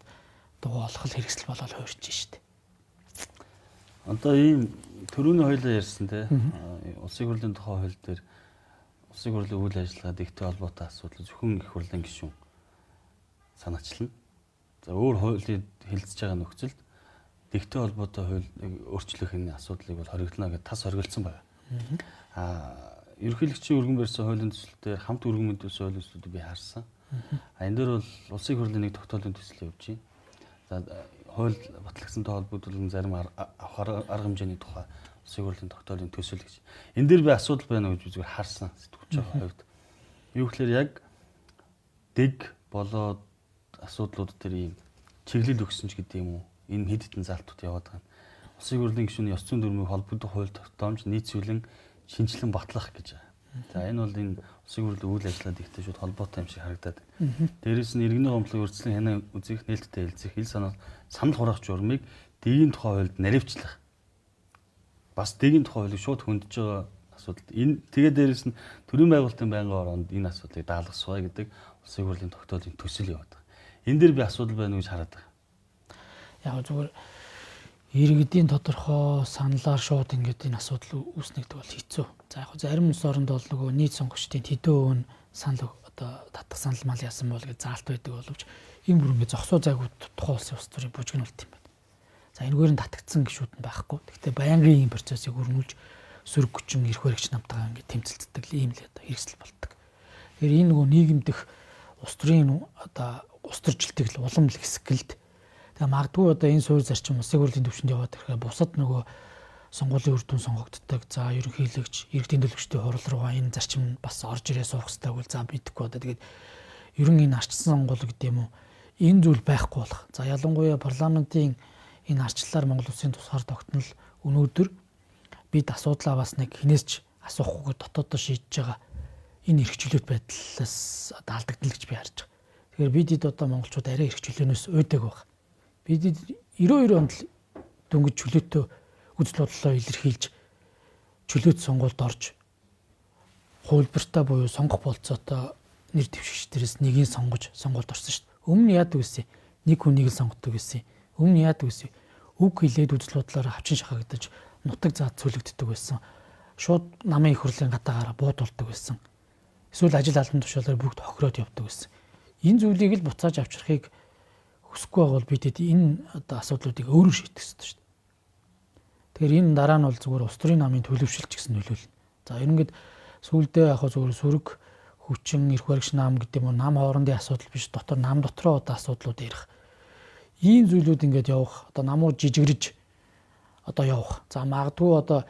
[SPEAKER 2] дугуулах хэрэгсэл болоод хуурч шүү дээ.
[SPEAKER 1] Одоо ийм төрөний хуулиар ярьсан те улсын хурлын тухай хууль дээр улсын хурлын үйл ажиллагаа дэвтэй холбоотой асуудал зөвхөн их хурлын гишүүн санаачлна. За өөр хуулийн хэлэлцэж байгаа нөхцөлд дэвтэй холбоотой хуулийг өөрчлөх энэ асуудлыг бол хоригдлно гэж тас хоригдсан байна. Ерөнхийлөгчийн өргөн барьсан хуулийн төсөлтөөр хамт өргөн мэдүүлсэн хуулийн төслүүдийг би харсан. Энэ дээр бол улсын хурлын нэг тогтоолын төсөл явж байна. За хууль батлагдсантай холбогдуулан зарим авах арга хэмжээний тухай улсын хурлын тогтоолын төсөл гэж. Энэ дээр би асуудал байна гэж би зүгээр харсан сэтгүүлч байгаа хувьд. Юу гэхээр яг дэг болоод асуудлууд тэр ийм чиглэл өгсөн ч гэдэг юм уу? Энэ хэд хэдэн залтууд яваад байгаа. Улсын хурлын гишүүний ёс зүйн дүрмийг холбогдох хууль тогтоомж нийцүүлэн шинжилэн батлах гэж байгаа. За энэ бол энэ улсын хурлын үйл ажиллагаанд ихтэй шууд холбоотой юм шиг харагдаад байна. Дээрээс нь иргэний гомдлыг урьдчилан хянаа үзэх, нээлттэй хэлцэх, хэл санал хураах журмыг дэгийн тухай хуульд наривчлах. Бас дэгийн тухай хуулийг шууд хөндөж байгаа асуудал. Энэ тэгээ дээрээс нь төрийн байгуулалтын байнгын ороонд энэ асуудлыг даалгасгая гэдэг улсын хурлын тогтоолын төсөл яваад байгаа. Энэ дээр би асуудал байна гэж хараад байгаа.
[SPEAKER 2] Яг зүгээр иргэдийн тодорхой саналаар шууд ингээд энэ асуудал үүснэгдэг бол хэцүү. За яг зарим улс оронд бол нөгөө нийт сонгогчдын хэдэн өвн санал одоо татах санал мал яасан бол гэж заалт байдаг боловч энэ бүр ингээд зогсоо зайгүй тухайн улсын улс төрийн бүжигнүүлт юм байна. За энэгээр нь татагдсан гişүүд нь байхгүй. Гэхдээ байнгын ийм процессыг өрнүүлж сөрөг хүчин эрх баригч намтайгаа ингээд тэмцэлцдэг ийм л одоо хэрэгсэл болдог. Тэгэхээр энэ нөгөө нийгэмдэх улс төрийн одоо улс төржилтийг улам л хэсгэлд. Тэгээ магадгүй одоо энэ суурь зарчим улсын хурлын төвшөнд яваад ирэхээр бусад нөгөө сонгуулийн үр дүн сонгогддог. За ерөнхийлөгч иргэдийн төлөвчдийн хурал руугаа энэ зарчим бас орж ирээ суух хэрэгтэй бол за мэдэхгүй одоо тэгээд ерөн энэ арчсан сонгуул гэдэг юм уу энэ зүйл байхгүй болох. За ялангуяа парламентын энэ арчлалаар Монгол улсын тусгаар тогтнол өнөөдөр бид асуудлаа бас нэг хинээсч асуухгүйгээр дотооддоо шийдэж байгаа энэ эрх чөлөөт байдлаас одоо алдагдана гэж би харж байгаа. Тэгэхээр бидэд одоо монголчууд арай эрх чөлөөнөөс уйдаг байна. Бидэд 92 онд дөнгөж чөлөөтөө үзэл бодлоо илэрхийлж чөлөөт сонгуульд орж хувилбартаа буюу сонгох болцоотой нэр дэвшигчдэрээс нэгийг сонгож сонгуульд орсон шүү дээ. Өмнө яадаг вэ? Нэг хүнийг л сонгодог байсан. Өмнө яадаг вэ? Үг хэлээд үзэл бодлоор хавчин шахагдаж нутаг заад цүлэгддэг байсан. Шууд намын их хурлын гадаагаараа буудулдаг байсан. Эсвэл ажил албан тушаалаар бүгд хохироод явдаг байсан. Энэ зүйлийг л буцааж авчрахыг хүсэхгүй бол бидэд энэ одоо асуудлуудыг өөрөөр шийдэх хэрэгтэй шүү дээ. Тэгэхээр энэ дараа нь бол зүгээр улс төрийн намын төлөвшөлт гэсэн нөлөөлнө. За ерөнхийд сүүлдээ яг зүгээр сөрөг хүчин эрх баригч нам гэдэг юм уу нам хоорондын асуудал биш дотор нам дотроо одоо асуудлууд ярих. Ийм зүйлүүд ингээд явах одоо намууд жижигрэж одоо явах. За магадгүй одоо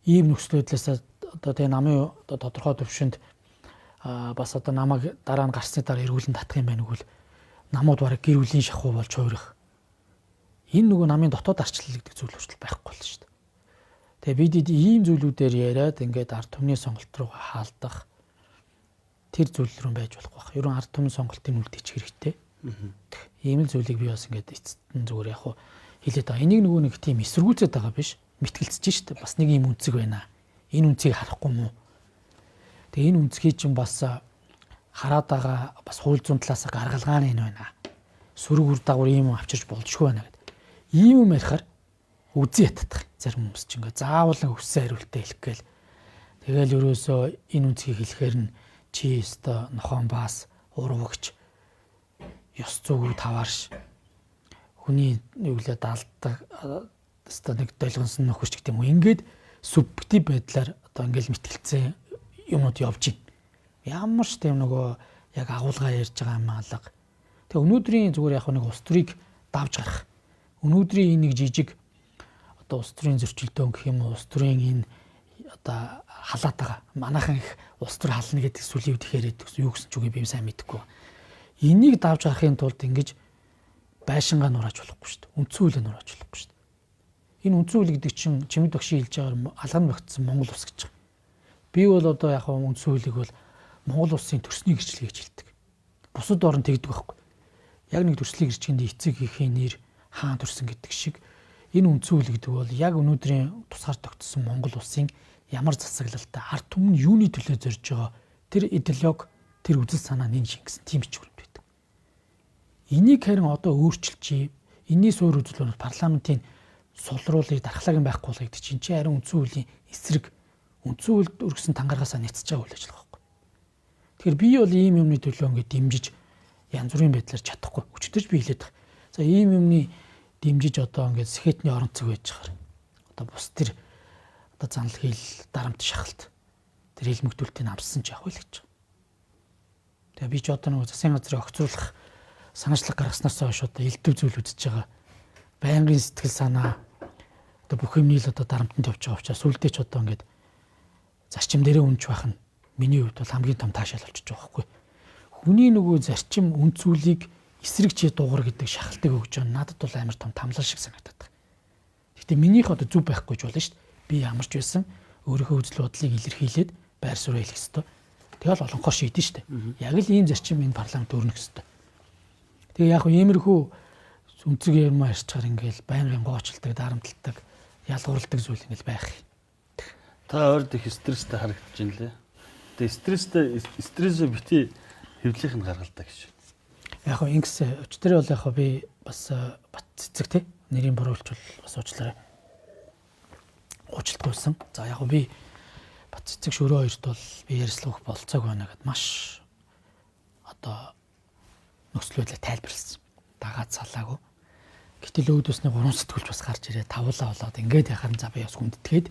[SPEAKER 2] ийм нөхцөл байдлаас одоо тэгээ намын одоо тодорхой төвшөнд бас одоо намайг дараа нь гарсны дараа эргүүлэн татах юм байна гэвэл намууд бараг гэр бүлийн шахуу болж хуурах. Энэ нөгөө намын дотоод арчлал гэдэг зүйл хүртэл байхгүй болно шүү дээ. Тэгээ бидэд ийм зүйлүүдээр яриад ингээд ард түмний сонголт руу хаалдах тэр зүйл рүү байж болох байх. Ерөн ард түмний сонголтын үлдээч хэрэгтэй. Ийм л зүйлийг би бас ингээд эцэстэн зүгээр яг хэлээд байгаа. Энийг нөгөө нэг тийм эсэргүүцээд байгаа биш. Мэтгэлцэж штэ. Бас нэг ийм үнцэг байна. Энэ үнцгийг харахгүй мүү. Тэгээ энэ үнцгийг чинь бас хараад байгаа бас хууль зүйн талаас гаргалгааны энэ байна. Сөрөг үр дагавар ийм авчирч болжгүй байна гэдэг. Ийм юм ярихаар үзий ятдах. Зарим хүмүүс ч ингээ заавал өссөн хариултаа хэлэх гээл. Тэгэл ерөөсөө энэ үнцгийг хэлэхээр нь чи өстө нохон баас урвагч ёс зүйн таваарш хүний нүглээ даалдаг өстө нэг долгонсон нөхөрч гэдэг юм уу. Ингээд субъектив байдлаар одоо ингээл мэтгэлцээ юмуд явж байна. Ямар ч тийм нөгөө яг агуулгаа ярьж байгаа юм алга. Тэгээ өнөөдрийн зүгээр яг нэг улс төрийг давж гарах. Өнөөдрийн энэ нэг жижиг одоо улс төрийн зөрчилдөөн гэх юм уу улс төрийн энэ одоо халаад байгаа. Манайхан их улс төр хална гэдэг сүлийн үед ихээр юу гэсэн ч үгүй би сайн мэдэхгүй. Энийг давж гарахын тулд ингэж байшингаа нурааж болохгүй шүү дээ. Үндсэн хуулийг нурааж болохгүй шүү дээ. Энэ үндсэн хууль гэдэг чинь чимэд багшийн хэлж байгаагаар алган багтсан Монгол улс гэж байгаа. Би бол одоо яг үндсэн хуулийг бол Монгол улсын төрсний гэрчлэг гэж хэлдэг. Бусад орн тэгдэг байхгүй. Яг нэг төрслийг гэрчгэнд эцэг хийхээ нэр хаан төрсөн гэдэг шиг энэ үндсэн хууль гэдэг бол яг өнөөдрийн тусгаар тогтсон Монгол улсын ямар засаглалтай ард түмэн юуны төлөө зорж байгаа тэр идеологи тэр үзэл санаа нэн шингэсэн тийм ч хүрэмт байдаг. Энийг харин одоо өөрчилчихье. Энэний суур үзэл бол парламентын сулруулыг дархлаагийн байхгүй бол гэдэг чинь харин үндсэн хуулийн эсрэг үндсэн хуульд өргөсөн тангаргаасаа нэцэж байгаа үйл ажиллагаа байхгүй. Тэгэхээр би бол ийм юмны төлөө ингээд дэмжиж янз бүрийн байдлаар чадахгүй. Өчтөрч би хэлээд байгаа. За ийм юмны дэмжиж одоо ингээд сэхэтний орон зэг байж байгаа. Одоо бус тэр одоо занал хил дарамт шахалт тэр хэлмэгдүүлтийг амссан ч явах л гэж байгаа. Тэгээ би ч одоо нэг засгийн газрыг огцруулах санаачлаг гаргаснаас хойш одоо элдв зүйл үзэж байгаа. Байнгын сэтгэл санаа одоо бүх юмний л одоо дарамтанд явж байгаа учраас сүлдээ ч одоо ингээд зарчим дээрээ үнж байх нь миний хувьд бол хамгийн том таашаал болчихж байгаа байхгүй. хүний нөгөө зарчим үндсүүлийг эсрэг дугар гэдэг шахалтыг өгж байгаа надад бол амар том тамлал шиг санагдаад байна. Гэхдээ минийх одоо зүв байхгүй ч болно шүү дээ. Би ямарч байсан өөрийнхөө үзэл бодлыг илэрхийлээд байр суурь хэлэх ёстой. Тэгэл олонхоор шийдэн шүү дээ. Яг л ийм зарчим энэ парламент өрнөх ёстой. Тэгээ яг иймэрхүү үнцэг ярмаа ярьчихаар ингээл байнгын гоочилдаг, дарамталдаг, ялгуурладаг зүйл ингээл байх.
[SPEAKER 1] Та ойрд их стресстэй харагдаж байна лээ. Тэгээ стрессээ бити хэвлэх нь гаргалтай гэж.
[SPEAKER 2] Яг ингс өчтөр бол яг би бас бат цэцэг те нэрийн буруулчвал бас уучлаарай. Уучлалтгүйсэн. За яг би бат цэцэг шөрөө хоёрт бол би ярьслах болцоог байна гэд маш одоо нөхцөл байдлаа тайлбарласан. Дагаад салаагүй. Гэтэл өөдөөсний 3 сэтгүүлч бас гарч ирээ тавлаа болоод ингээд яхаар за би бас хүндэтгээд.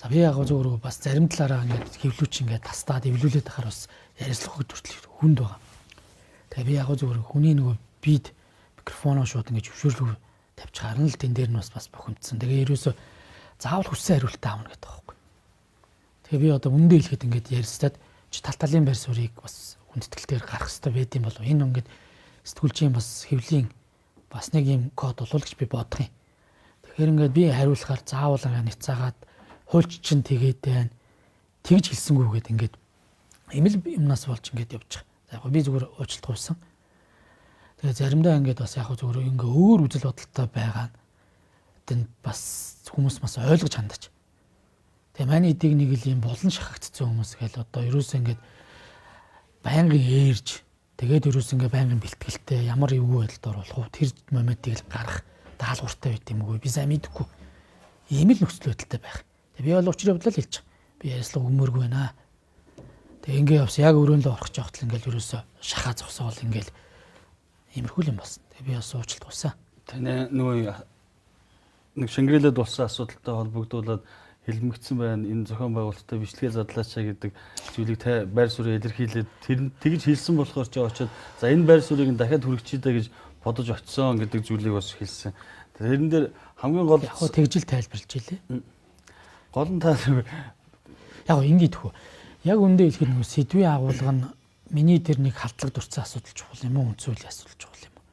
[SPEAKER 2] За би яг зөвхөн бас зарим талаараа ингээд хэвлүүч ингээд тастаад эвлүүлээд байхаар бас ярьслах хүртэл хүнд байгаа. Тэгээ би яг зөвхөн хүний нөгөө бид микрофоноо шууд ингээд зөвшөөрлөг тавьж харна л тэн дээр нь бас бохимдсан. Тэгээ ерөөсө заавал хүссэн хариултаа авна гэдэг байхгүй. Тэгээ би одоо үндэ хэлэхэд ингээд ярьстаад тал талын байр суурийг бас хүндэтгэлээр гарах хэрэгтэй байд юм болов. Энэ ингээд сэтгүүлчийн бас хэвлийн бас нэг юм код болов гэж би бодох юм. Тэгэхээр ингээд би хариулахаар заавал ингээд няцаагаад хуульч чинь тэгээд байна. Тэгж хэлсэнгүүгээд ингээд эмэл юмнаас болж ингээд явчих. За яг би зүгээр уучлалт гуйсан. Тэгээ заримдаа ингээд бас яг зүгээр ингээ өөр үзэл бодолтой байгаа. Тэн бас хүмүүс бас ойлгож хандаж. Тэгээ манай эдийг нэг л юм болон шахагдсан хүмүүс гээл одоо ерөөсөө ингээд байнгын ээрж тэгээд ерөөсөө ингээ байнгын бэлтгэлтэй ямар эвгүй байдалд оруулах уу тэр моментийг л гарах даалгавартай байт юм уу би сайн мэдэхгүй. Ийм л нөхцөл байдалтай байх. Тэгээ би бол учрын бодлоо хэлчих. Би ярьслага өмөргүй байна. Тэгээ ингээ явс яг өрөөнлөө орох жоохтол ингээл ерөөсөө шахаа зогсоол ингээл иймэрхүү юм болсон. Тэгээ би бас уучлалт гуйсан.
[SPEAKER 1] Таны нөгөө нэг шингэрэлэд болсон асуудалтай холбогдуулаад хэлмэгдсэн байна. Энэ зохион байгуулалттай бичлэгээ задлаачаа гэдэг зүйлийг та байр суурийг илэрхийлээд тэр тэгж хэлсэн болохоор ч очоод за энэ байр суурийг дахиад хүргэчихдээ гэж бодож очисон гэдэг зүйлийг бас хэлсэн. Тэрэн дээр хамгийн гол
[SPEAKER 2] яг тэгжил тайлбарлаж илээ.
[SPEAKER 1] Гол нь та
[SPEAKER 2] яг ингэж тхүү. Яг үндэ хэлэхэд нөгөө сэдвийн агуулга нь миний тэр нэг халдлага дурсан асуудал чухал юм уу үнцүүлийн асуудал чухал юм уу.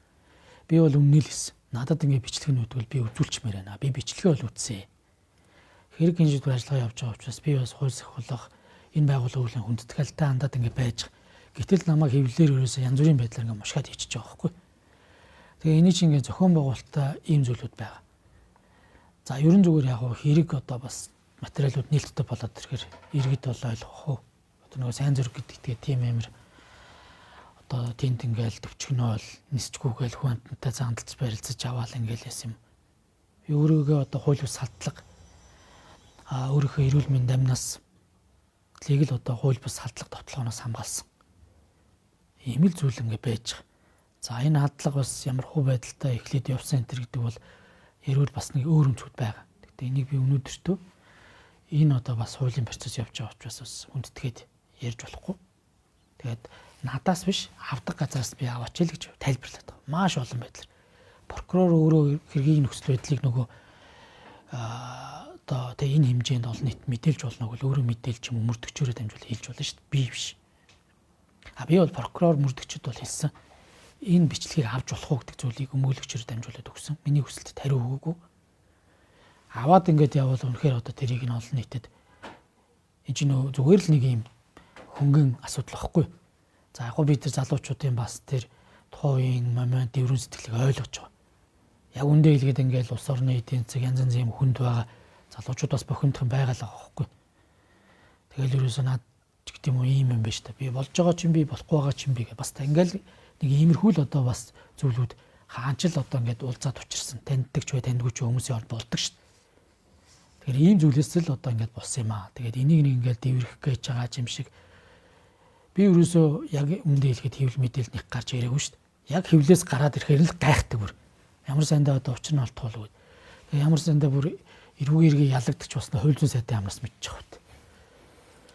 [SPEAKER 2] Би бол өмнө л хэлсэн. Надад ингэ бичлэг нь өгдөгөл би үзүүлчмээр байна. Би бичлэгээ бол үзсэн. Хэрэг хинжидвэр ажиллагаа явж байгаа учраас би бас хууль сахиулах энэ байгууллагын хүндэтгэлтэй хандаад ингэ байж. Гэтэл намайг хэвлэлээр ерөөсөө янз бүрийн байдлаар ингэ мушгаад ичиж байгаа байхгүй. Тэгээ эний чинь ингэ зохион байгуулалтаа ийм зүйлүүд байгаа. За ерөн зүгээр яг хэрэг одоо бас материалууд нээлттэй болоод ирэхээр иргэд бол ойлгох уу. Одоо нөгөө сайн зөрг гэдэг тийм амир одоо тент ингээл төвчгнөөл нисчгүйгээл хүнтэнтэй зандалж барилцаж аваал ингээл яасан юм. Би өөрөөгөө одоо хууль бус салдлага өөрийнхөө эрүүл мэндийн дамнаас лиг л одоо хууль бус салдлага товтлогоноос хамгаалсан. Ийм л зүйл ингээ байж байгаа. За энэ хадлага бас ямар хуу байдалтай эхлээд явсан энэ гэдэг бол эрүүл бас нэг өөр өмчүүд байгаа. Гэхдээ энийг би өнөөдөртөө энэ одоо бас хуулийн процесс явж байгаа учраас бас хүндэтгээд ярьж болохгүй. Тэгээд надаас биш авдаг газраас би аваач л гэж тайлбарлаад байгаа. Маш олон байдлаар. Прокурор өөрөө хэргийн нөхцөл байдлыг нөгөө одоо тэг энэ хэмжээнд олон нийт мэдээлж болно гэвэл өөрөө мэдээлж юм мөрдөгчөөрөө дамжуулаад хэлж болно шүү дээ. Би биш. Би бол прокурор мөрдөгчд бол хэлсэн. Энэ бичлэгийг авч болох уу гэдэг зүйлийг өмгөөлөгчөөр дамжуулаад өгсөн. Миний хүсэлтэд хариу өгөөгүй. Аваад ингээд явбал үнэхээр одоо тэрийг нь олон нийтэд энэ чинь зүгээр л нэг юм хөнгөн асуудал واخгүй. За яг бид нар залуучуудын бас тэр тухайн момент дэврэн сэтгэлийг ойлгож байгаа. Яг үндэ хэлгээд ингээд улс орны эдийн засаг янз янзын юм хүнд байгаа залуучууд бас бохимдох байгаа л واخгүй. Тэгэл ерөөсөө наад гэдэг юм уу ийм юм байна шүү дээ. Би болж байгаа чинь би болохгүй байгаа чинь би бас та ингээд нэг иймэрхүү л одоо бас зүйлүүд хаанч л одоо ингээд уулзаад учирсан таньдаг ч бай таньдгүй ч хүмүүсийн орд болдог шүү дээ. Тэгэхээр ийм зүйлээс л одоо ингээд болсон юм аа. Тэгээд энийг нэг ингээд дэврэх гэж байгаа юм шиг би ерөөсөө яг өмнөд хэлэхэд хэвлэл мэдээлэл нэг гарч ирээгүй шүү дээ. Яг хэвлээс гараад ирэхээр л гайхдаг бүр. Ямар сандаа одоо учир нь олдтоол үү. Ямар сандаа бүр эрүүгийн хэргийг ялагдчих басна хууль зүйн сайдын амнаас мэдчих хөт.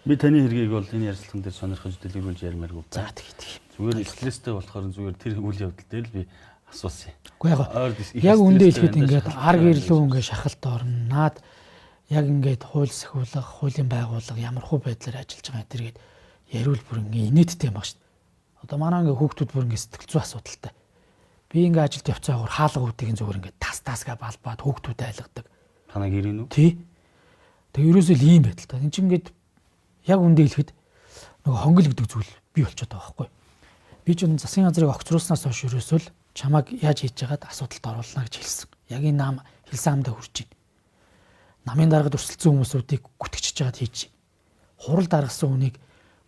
[SPEAKER 1] Би таны хэргийг бол энэ ярилцлаган дээр сонирхож дэлгэрүүлж ярмааргүй.
[SPEAKER 2] За тэгэх.
[SPEAKER 1] Зүгээр стресстэй болохоор зүгээр тэр үйл явдал дээр л би асуусан.
[SPEAKER 2] Үгүй яг үндэ хэлэхэд ингээд арга ирлүү ингээд шахалт орно. Наад яг ингээд хууль сахиулах, хуулийн байгууллага ямар хуу байдлаар ажиллаж байгаа тэргээд яриул бүр ингээд инээдтэй юм ба шүү дээ. Одоо манай ингээ хүүхдүүд бүр ингээ сэтгэл зүй асуудалтай. Би ингээ ажилд явцаагаар хаалга үүдийг зүгээр ингээ тасгаа балбаад хүүхдүүдэд айлгадаг.
[SPEAKER 1] Танаа гэрийн үү?
[SPEAKER 2] Тий. Тэгээ ерөөсөө л ийм байдал та. Энд чинь ингээд яг үндэ хэлэхэд нөгөө хонгил гэдэг зүйл бий болчиход байгаа байхгүй. Би ч засгийн газрыг огцруулснаас хойш ерөөсөө л чамайг яаж хийж яагаад асуудалд оруулна гэж хэлсэн. Яг энэ нам хэлсэн амдаа хүрч байна. Намын даргад өрсөлдсөн хүмүүсүүдийг гүтгэж жагаад хийж байна. Хурал даргасан хүнийг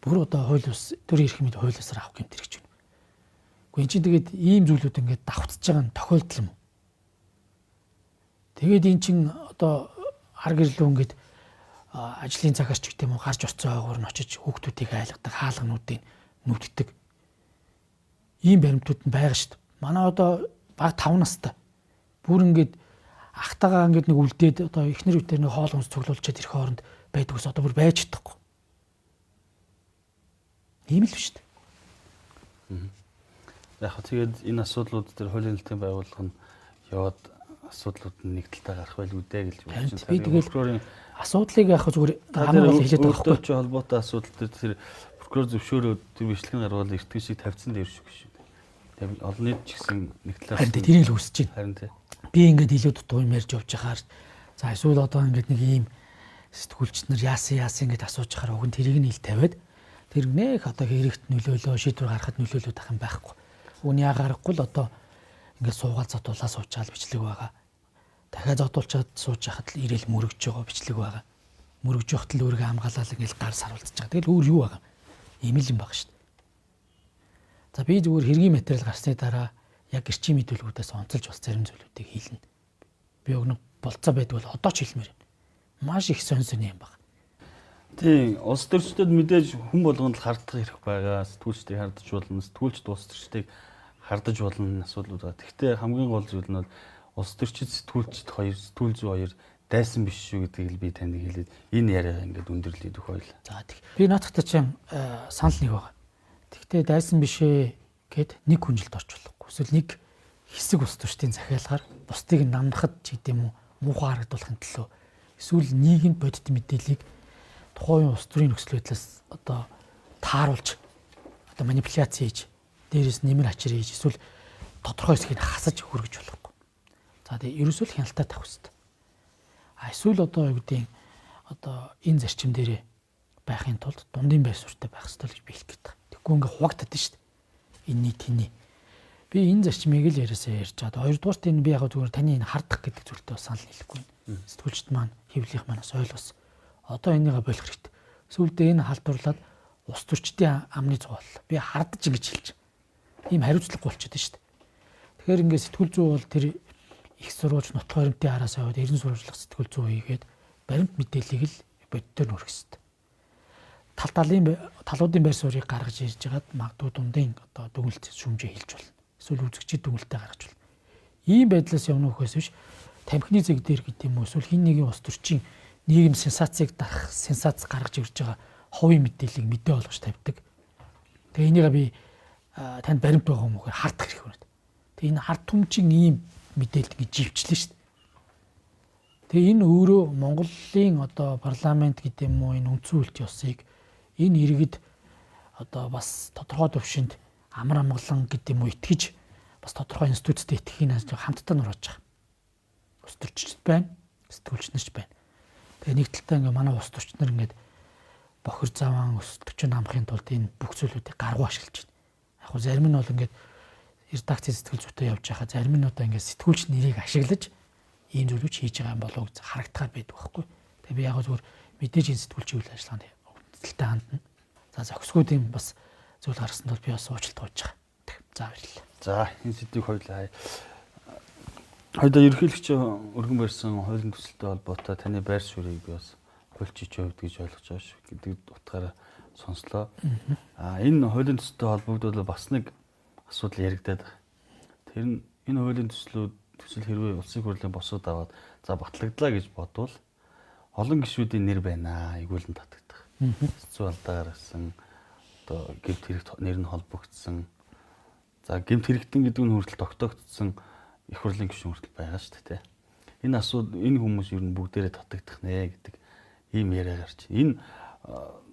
[SPEAKER 2] бүр одоо хууль ус төр эрх мэд хуулиасаар авах гэмт хэрэгж байна. Гэхдээ эн чинь тэгээд ийм зүйлүүд ингээд давхцаж байгаа нь тохиолдол юм уу? Тэгээд эн чинь одоо хар гэрлүү ингээд ажлын цагаас ч гэдэм үү гарч орцсон байгуур нь очиж хүүхдүүдийг айлгадаг, хаалгануудыг нүддэг. Ийм баримтууд нь байгаа шүү дээ. Манай одоо баг 5 настай. Бүр ингээд ахтагаа ингээд нэг үлдээд одоо эхнэр үтээр нэг хоол хүнс цуглуулчаад ирэх хооронд байдаг ус одоо бүр байж чадахгүй. Ийм л шүү дээ.
[SPEAKER 1] Яг тэгээд энэ асуудлууд дээр хуулийн хэлтийн байгууллага нь яваад асуудлууд нь нэг талдаа гарах байлгүй дээ гэж бодож байна.
[SPEAKER 2] Би тэгэл асуудлыг яг зүгээр хамгийн гол хэлээд байгаа
[SPEAKER 1] байхгүй. Өөртөө холбоотой асуудал дээр тэр прокурор зөвшөөрөөд тэр бичлэгэн гаргуул эртхэн шиг тавьсан дээр шүү гэж. Тэгээд олон нийт ч гэсэн нэг талаас
[SPEAKER 2] харин тэрийг л үсэж байна.
[SPEAKER 1] Харин тий.
[SPEAKER 2] Би ингээд илүү дутуу юм ярьж явж байхаар за эсвэл одоо ингээд нэг ийм сэтгүүлч нар яасан ингээд асууж байхаар уг нь тэрийг нь ил тавиад тэр нэх одоо хэрэгт нөлөөлөө шийдвэр гаргахад нөлөөлөд ах юм байхгүй. Үүний ягарахгүй л одоо ингээд суугаад зодуулаа суучаал бичлэг байгаа. Дахиад зодуулчаад сууж яхад л ирээл мөрөгж байгаа бичлэг байгаа. Мөрөгж явахад л өөрийгөө хамгаалаад ингээд гар саруулж байгаа. Тэгэл өөр юу байгаа юм? Ийм л юм баг шүү дээ. За би зүгээр хэргийн материал гарсны дараа яг гэрчийн мэдүүлгүүдээс онцолж бас зарим зүйлүүдийг хийлнэ. Би өгнө болцоо байдаг бол одоо ч хэлмээр байна. Маш их сонь юм баг.
[SPEAKER 1] Тийм, улс төрчдөд мэдээж хүн болгонд л хардах хэрэг байгаа. Сэтгүүлчдийг хардаж болно, сэтгүүлчд улс төрчдийг хардаж болно асуудлууд байгаа. Гэхдээ хамгийн гол зүйл нь бол улс төрчид сэтгүүлчд хоёр, сэтгүүл зүй хоёр дайсан биш шүү гэдгийг л би танд хэлээд энэ яриа ингээд өндөрлөе дөх хоёул.
[SPEAKER 2] За тийм. Би наадахтай чинь санал нэг байгаа. Гэхдээ дайсан бишээ гэд нэг хүнжилд орч болохгүй. Эсвэл нэг хэсэг улс төрчдийн захиалгаар бусдыг намнахад ч гэдэм үү муухай харагдуулахын төлөө эсвэл нийгэмд бодит мэдээллийг тухайн улс төрийн нөхцөл байдлаас одоо тааруулж одоо манипуляц хийж дээрээс нэмэр ачир хийж эсвэл тодорхой хэсгийг хасаж хүргэж болохгүй. За тэгээ ерөөсөө л хяналтаа тавих хэрэгтэй. Эсвэл одоо юу гэдэг одоо энэ зарчим дээрээ байхын тулд дундын байр суурьтай байх хэрэгтэй л гэж би хэлэх гээд байна. Тэгэхгүй ингээ хуваагдаад шүү дээ. Энэний тэний. Би энэ зарчмыг л яриасаа ярьж чад. Хоёрдугаарт энэ би яг зүгээр таны энэ хардах гэдэг зүйлтэй бас санал нийлэхгүй байна. Сэтгүүлчд маань хэвлийнх манаас ойлгос. Одоо энийгээ болох хэрэгтэй. Сүүлдээ энэ халдварлаад ус төрчдийн амны зугаал. Би хардаж ингэж хэлж. Ийм хариуцлагагүй болчиход шүү дээ. Тэгэхээр ингээ сэтгүүл зүй бол тэр их сурвалж нутг баримтын араас аваад эрен сурвалжлах сэтгүүл зүй хийгээд баримт мэдээллийг л бодитоор нөрөх хэрэгтэй. Талуудын байр суурийг гаргаж ирж хагаад магадгүй дундын одоо дүгнэлт шүмжээ хэлж болно. Эсвэл үзэгчид дүгнэлтээ гаргаж болно. Ийм байдлаас явна үхээс биш тамхины зэг дээр гэдэг юм уу эсвэл хин нэгэн ус төрчин нийгэм сенсацийг дарах сенсац гаргаж ирж байгаа ховын мэдээллийг мэдээ болгож тавьдаг. Тэгээ энийг би танд баримт байгаа юм уу гэхээр хардах хэрэг байна. Тэгээ энэ хард түмжин ийм мэдээлэл гэж живчлээ шүү дээ. Тэгээ энэ өөрөө Монголын одоо парламент гэдэг юм уу энэ үндсэн үйлдэл ёсыг энэ иргэд одоо бас тодорхой төвшөнд амар амгалан гэдэг юм уу итгэж бас тодорхой институцтэй итгэхийн хамтдаа нурааж байгаа. Ус төрчд байна, сэтгүүлч нар ч байна. Тэгээ нэг талдаа ингээ манай ус төрч нар ингээд бохир заван ус төрчөнд амхын тулд энэ бүх зүйлүүдийг гаргуу ашиглаж байна. Яг хөө зарим нь бол ингээд редакцийн сэтгэл зүйтэй явж байхад зарим нь одоо ингээд сэтгүүлч нэрийг ашиглаж ийм зүйлүүд хийж байгаа юм болов гэж харагдахаар байдаг байхгүй. Тэгээ би яг зүгээр мэдээж энэ сэтгүүлчийн үйл ажиллагаанд хөвдөлтөй хандна. За зохисгуудын бас зүйл гаргасан бол би бас уучлалт гуйж байгаа. За баярлалаа. За
[SPEAKER 1] энэ сэдвийг хоёулаа. Хоёулаа ерөнхийлөгч өргөн барьсан хуулийн төсөлтэй холбоотой таны байр суурийг би бас хуульчиж явд гэж ойлгож байгаа шүү гэдэг утгаараа сонслоо. Энэ хуулийн төсөлтэй холбогдвол бас нэг асуудал яригадаад байна. Тэр нь энэ хуулийн төсөл хэрвээ улсын хурлын босоод аваад за батлагдлаа гэж бодвол олон гишүүдийн нэр байна айгуулан татагдах. Хэцүү алдаагаар гэсэн одоо гэмт хэрэг нэр нь холбогдсон. За гэмт хэрэгтэн гэдэг нь хүртэл тогтоогдсон их хурлын гишүүн хүртэл байгаа шүү дээ. Энэ энэ хүмүүс ер нь бүгдээрээ татагдах нэ гэдэг ийм яриа гарч. Энэ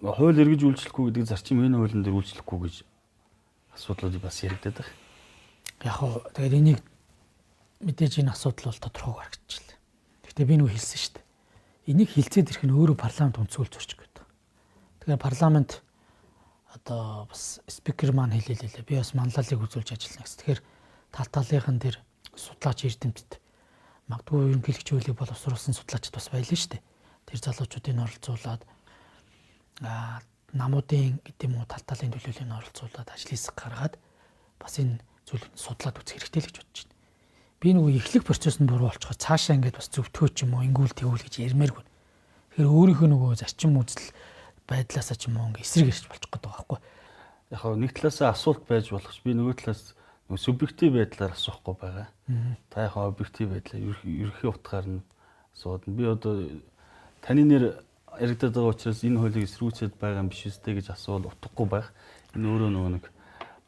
[SPEAKER 1] хууль эргэж үйлчлэхгүй гэдэг зарчим энэ хуулийн дээр үйлчлэхгүй гэж асуудлуудыг бас яригдаад байна.
[SPEAKER 2] Яг хоо тэгээд энийг мэдээж энэ асуудал бол тодорхойг харагдчихлаа. Гэхдээ би нөгөө хэлсэн шүү дээ. Энийг хилцээд ирэх нь өөрөө парламент үнцгүүл зорчих гэдэг. Тэгэхээр парламент одоо бас спикер маань хэлээлээ. Би бас манлайлалыг үзүүлж ажиллана гэсэн. Тэгэхээр тал талынхан дээр судлаач эрдэмтэд магадгүй ерөнхийлөгч хуулийг боловсруулсан судлаачид бас байлаа шүү дээ. Тэр залуучуудыг оролцуулаад намуудын гэдэг юм уу тал талын төлөөллийг оролцуулаад ажил хэсэг гаргаад бас энэ зүйлийг судлаад үзэх хэрэгтэй л гэж бодож байна. Би нөгөө эхлэх процесс нь буруу болчихоо цаашаа ингээд бас зөвтгөө ч юм уу ингүүл тэгүүл гэж ярмааргүй. Тэгэхээр өөрийнхөө нөгөө зарчим үзэл байдлаасаа ч юм уу ингээд эсрэг ирж болчих гээд байгаа байхгүй.
[SPEAKER 1] Яг нэг талаасаа асуулт байж болох ч би нөгөө талаас субъектив байдлаар асуухгүй байгаа. Та яг объектив байдлаар ерөнхий утгаар нь асуудаг. Би одоо таны нэр яригдаад байгаа учраас энэ хуулийг эсрүүцээд байгаа юм биш үстэй гэж асуувал утгагүй байх. Энэ өөрөө нөгөө нэг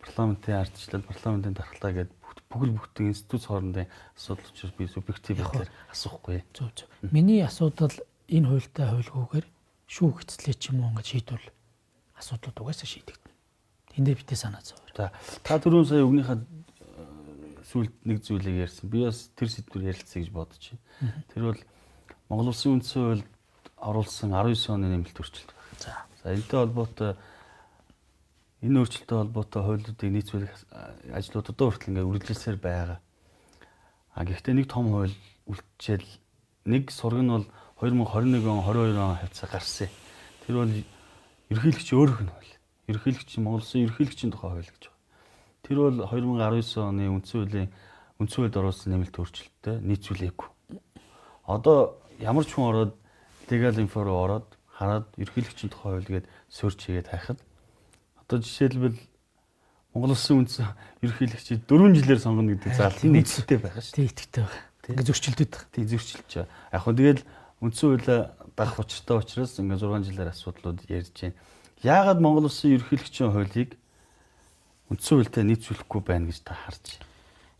[SPEAKER 1] парламентын ардчлал, парламентын дархлаа гэдэг бүгд институт хоорондын асуудал учраас би субъектив байдлаар асуухгүй.
[SPEAKER 2] Зөв. Миний асуудал энэ хуультай хуульгүйгээр шүүх эцлээ ч юм уу ингэж шийдвэл асуудлууд угаасаа шийдэгдэнэ. Тэндээ битээ санаа зов.
[SPEAKER 1] За та түрүүн сая өгнийхээ сүлд нэг зүйлийг ярьсан. Би бас тэр сэдвээр ярилцъя гэж бодож байна. Тэр бол Монгол Улсын үндсэн хуульд оруулсан 19 оны нэмэлт өөрчлөлт байна. За энэтэй холбоотой энэ өөрчлөлттэй холбоотой хуулиудыг нийцүүлэх ажлууд одоо хүртэл ингээд үргэлжилсээр байгаа. Гэхдээ нэг том хууль үлдчихэл нэг сураг нь бол 2021 он 22 он хавцаа гарсан. Тэр бол ерөнхийлөгч өөрөх нь хууль. Ерөнхийлөгч Монгол Улсын ерөнхийлөгчийн тухай хууль гэж байна. Тэр бол 2019 оны үндсэн хуульд оруулсан нэмэлт өөрчлөлттэй нийцүүлээгүй. Одоо ямар ч хүн ороод legal info руу ороод хараад ерөнхийлөгчийн тухай хууль гээд сөрч хийгээд хайхад одоо жишээлбэл Монгол Улсын үндсэн ерөнхийлөгчийг 4 жилээр сонгоно гэдэг заалт нийцэлтэй байгаа шүү дээ.
[SPEAKER 2] Тэгтэй байгаа. Ингээ зөрчилдөд байгаа.
[SPEAKER 1] Тийм зөрчилж байгаа. Яг хөө тэгэл үндсэн хуулиа дагах учиртай учраас ингээ 6 жилээр асуудлууд ярьж байна. Яагаад Монгол Улсын ерөнхийлөгчийн хуулийг үндсэн хуультай нийцүүлэхгүй байна гэж та харж байна?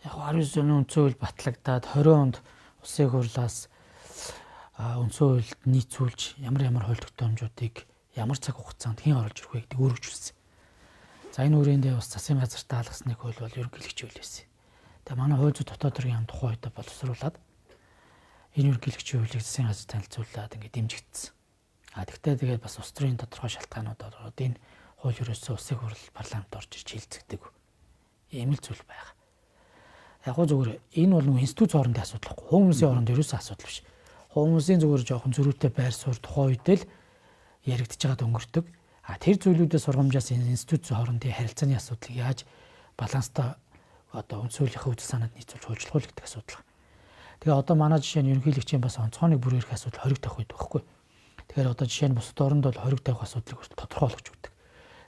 [SPEAKER 2] Яг 19 оны үндсэн хууль батлагдаад 20 онд Улсын хурлаас үндсэн хуульд нийцүүлж ямар хууль тогтоомжуудыг ямар цаг хугацаанд хэн оруулж ирэх вэ гэдэг өөрчлөсөн. За энэ үрээндээ бас засгийн газарт даалгасныг хууль бол ерөнхийлөгч хууль байсан. Тэгээ манай хууль зүйн дотоод хэргийн яам тухайн үед боловсруулад энэ ерөнхийлөгчийн хуулийг засгийн газарт танилцуулаад ингээд дэмжигдсэн. Тэгтээ тэгээд бас улс төрийн тодорхой шалтгаануудаар энэ хууль ерөөсөө улсын хурал парламент орж ирж хилцэгдэг. Ийм л зүйл байгаа. Яг гоо зүгээр энэ бол нэг институт хоорондын асуудал байхгүй. Хүмүүсийн хооронд ерөөсөө асуудал биш. Хүмүүсийн зүгээр жоохон зөрүүтэй байр суурь тухайн үед л яригдж байгаад өнгөрдөг. Тэр зүйлүүдээс сургамжаас энэ институт хоорондын харилцааны асуудлыг яаж баланстай одоо үндсүүлийнхээ үзэл санаанд нийцүүлж хойшлох вэ гэдэг асуудал. Тэгээ одоо манай жишээ нь ерөнхийлөгчийн бас онцгойныг бүр ирэх асуудал хориг тавих үед байхгүй. Тэгэхээр одоо жишээ нь бусад оронд бол хориг тавих асуудлыг тодорхой болгож өгдөг.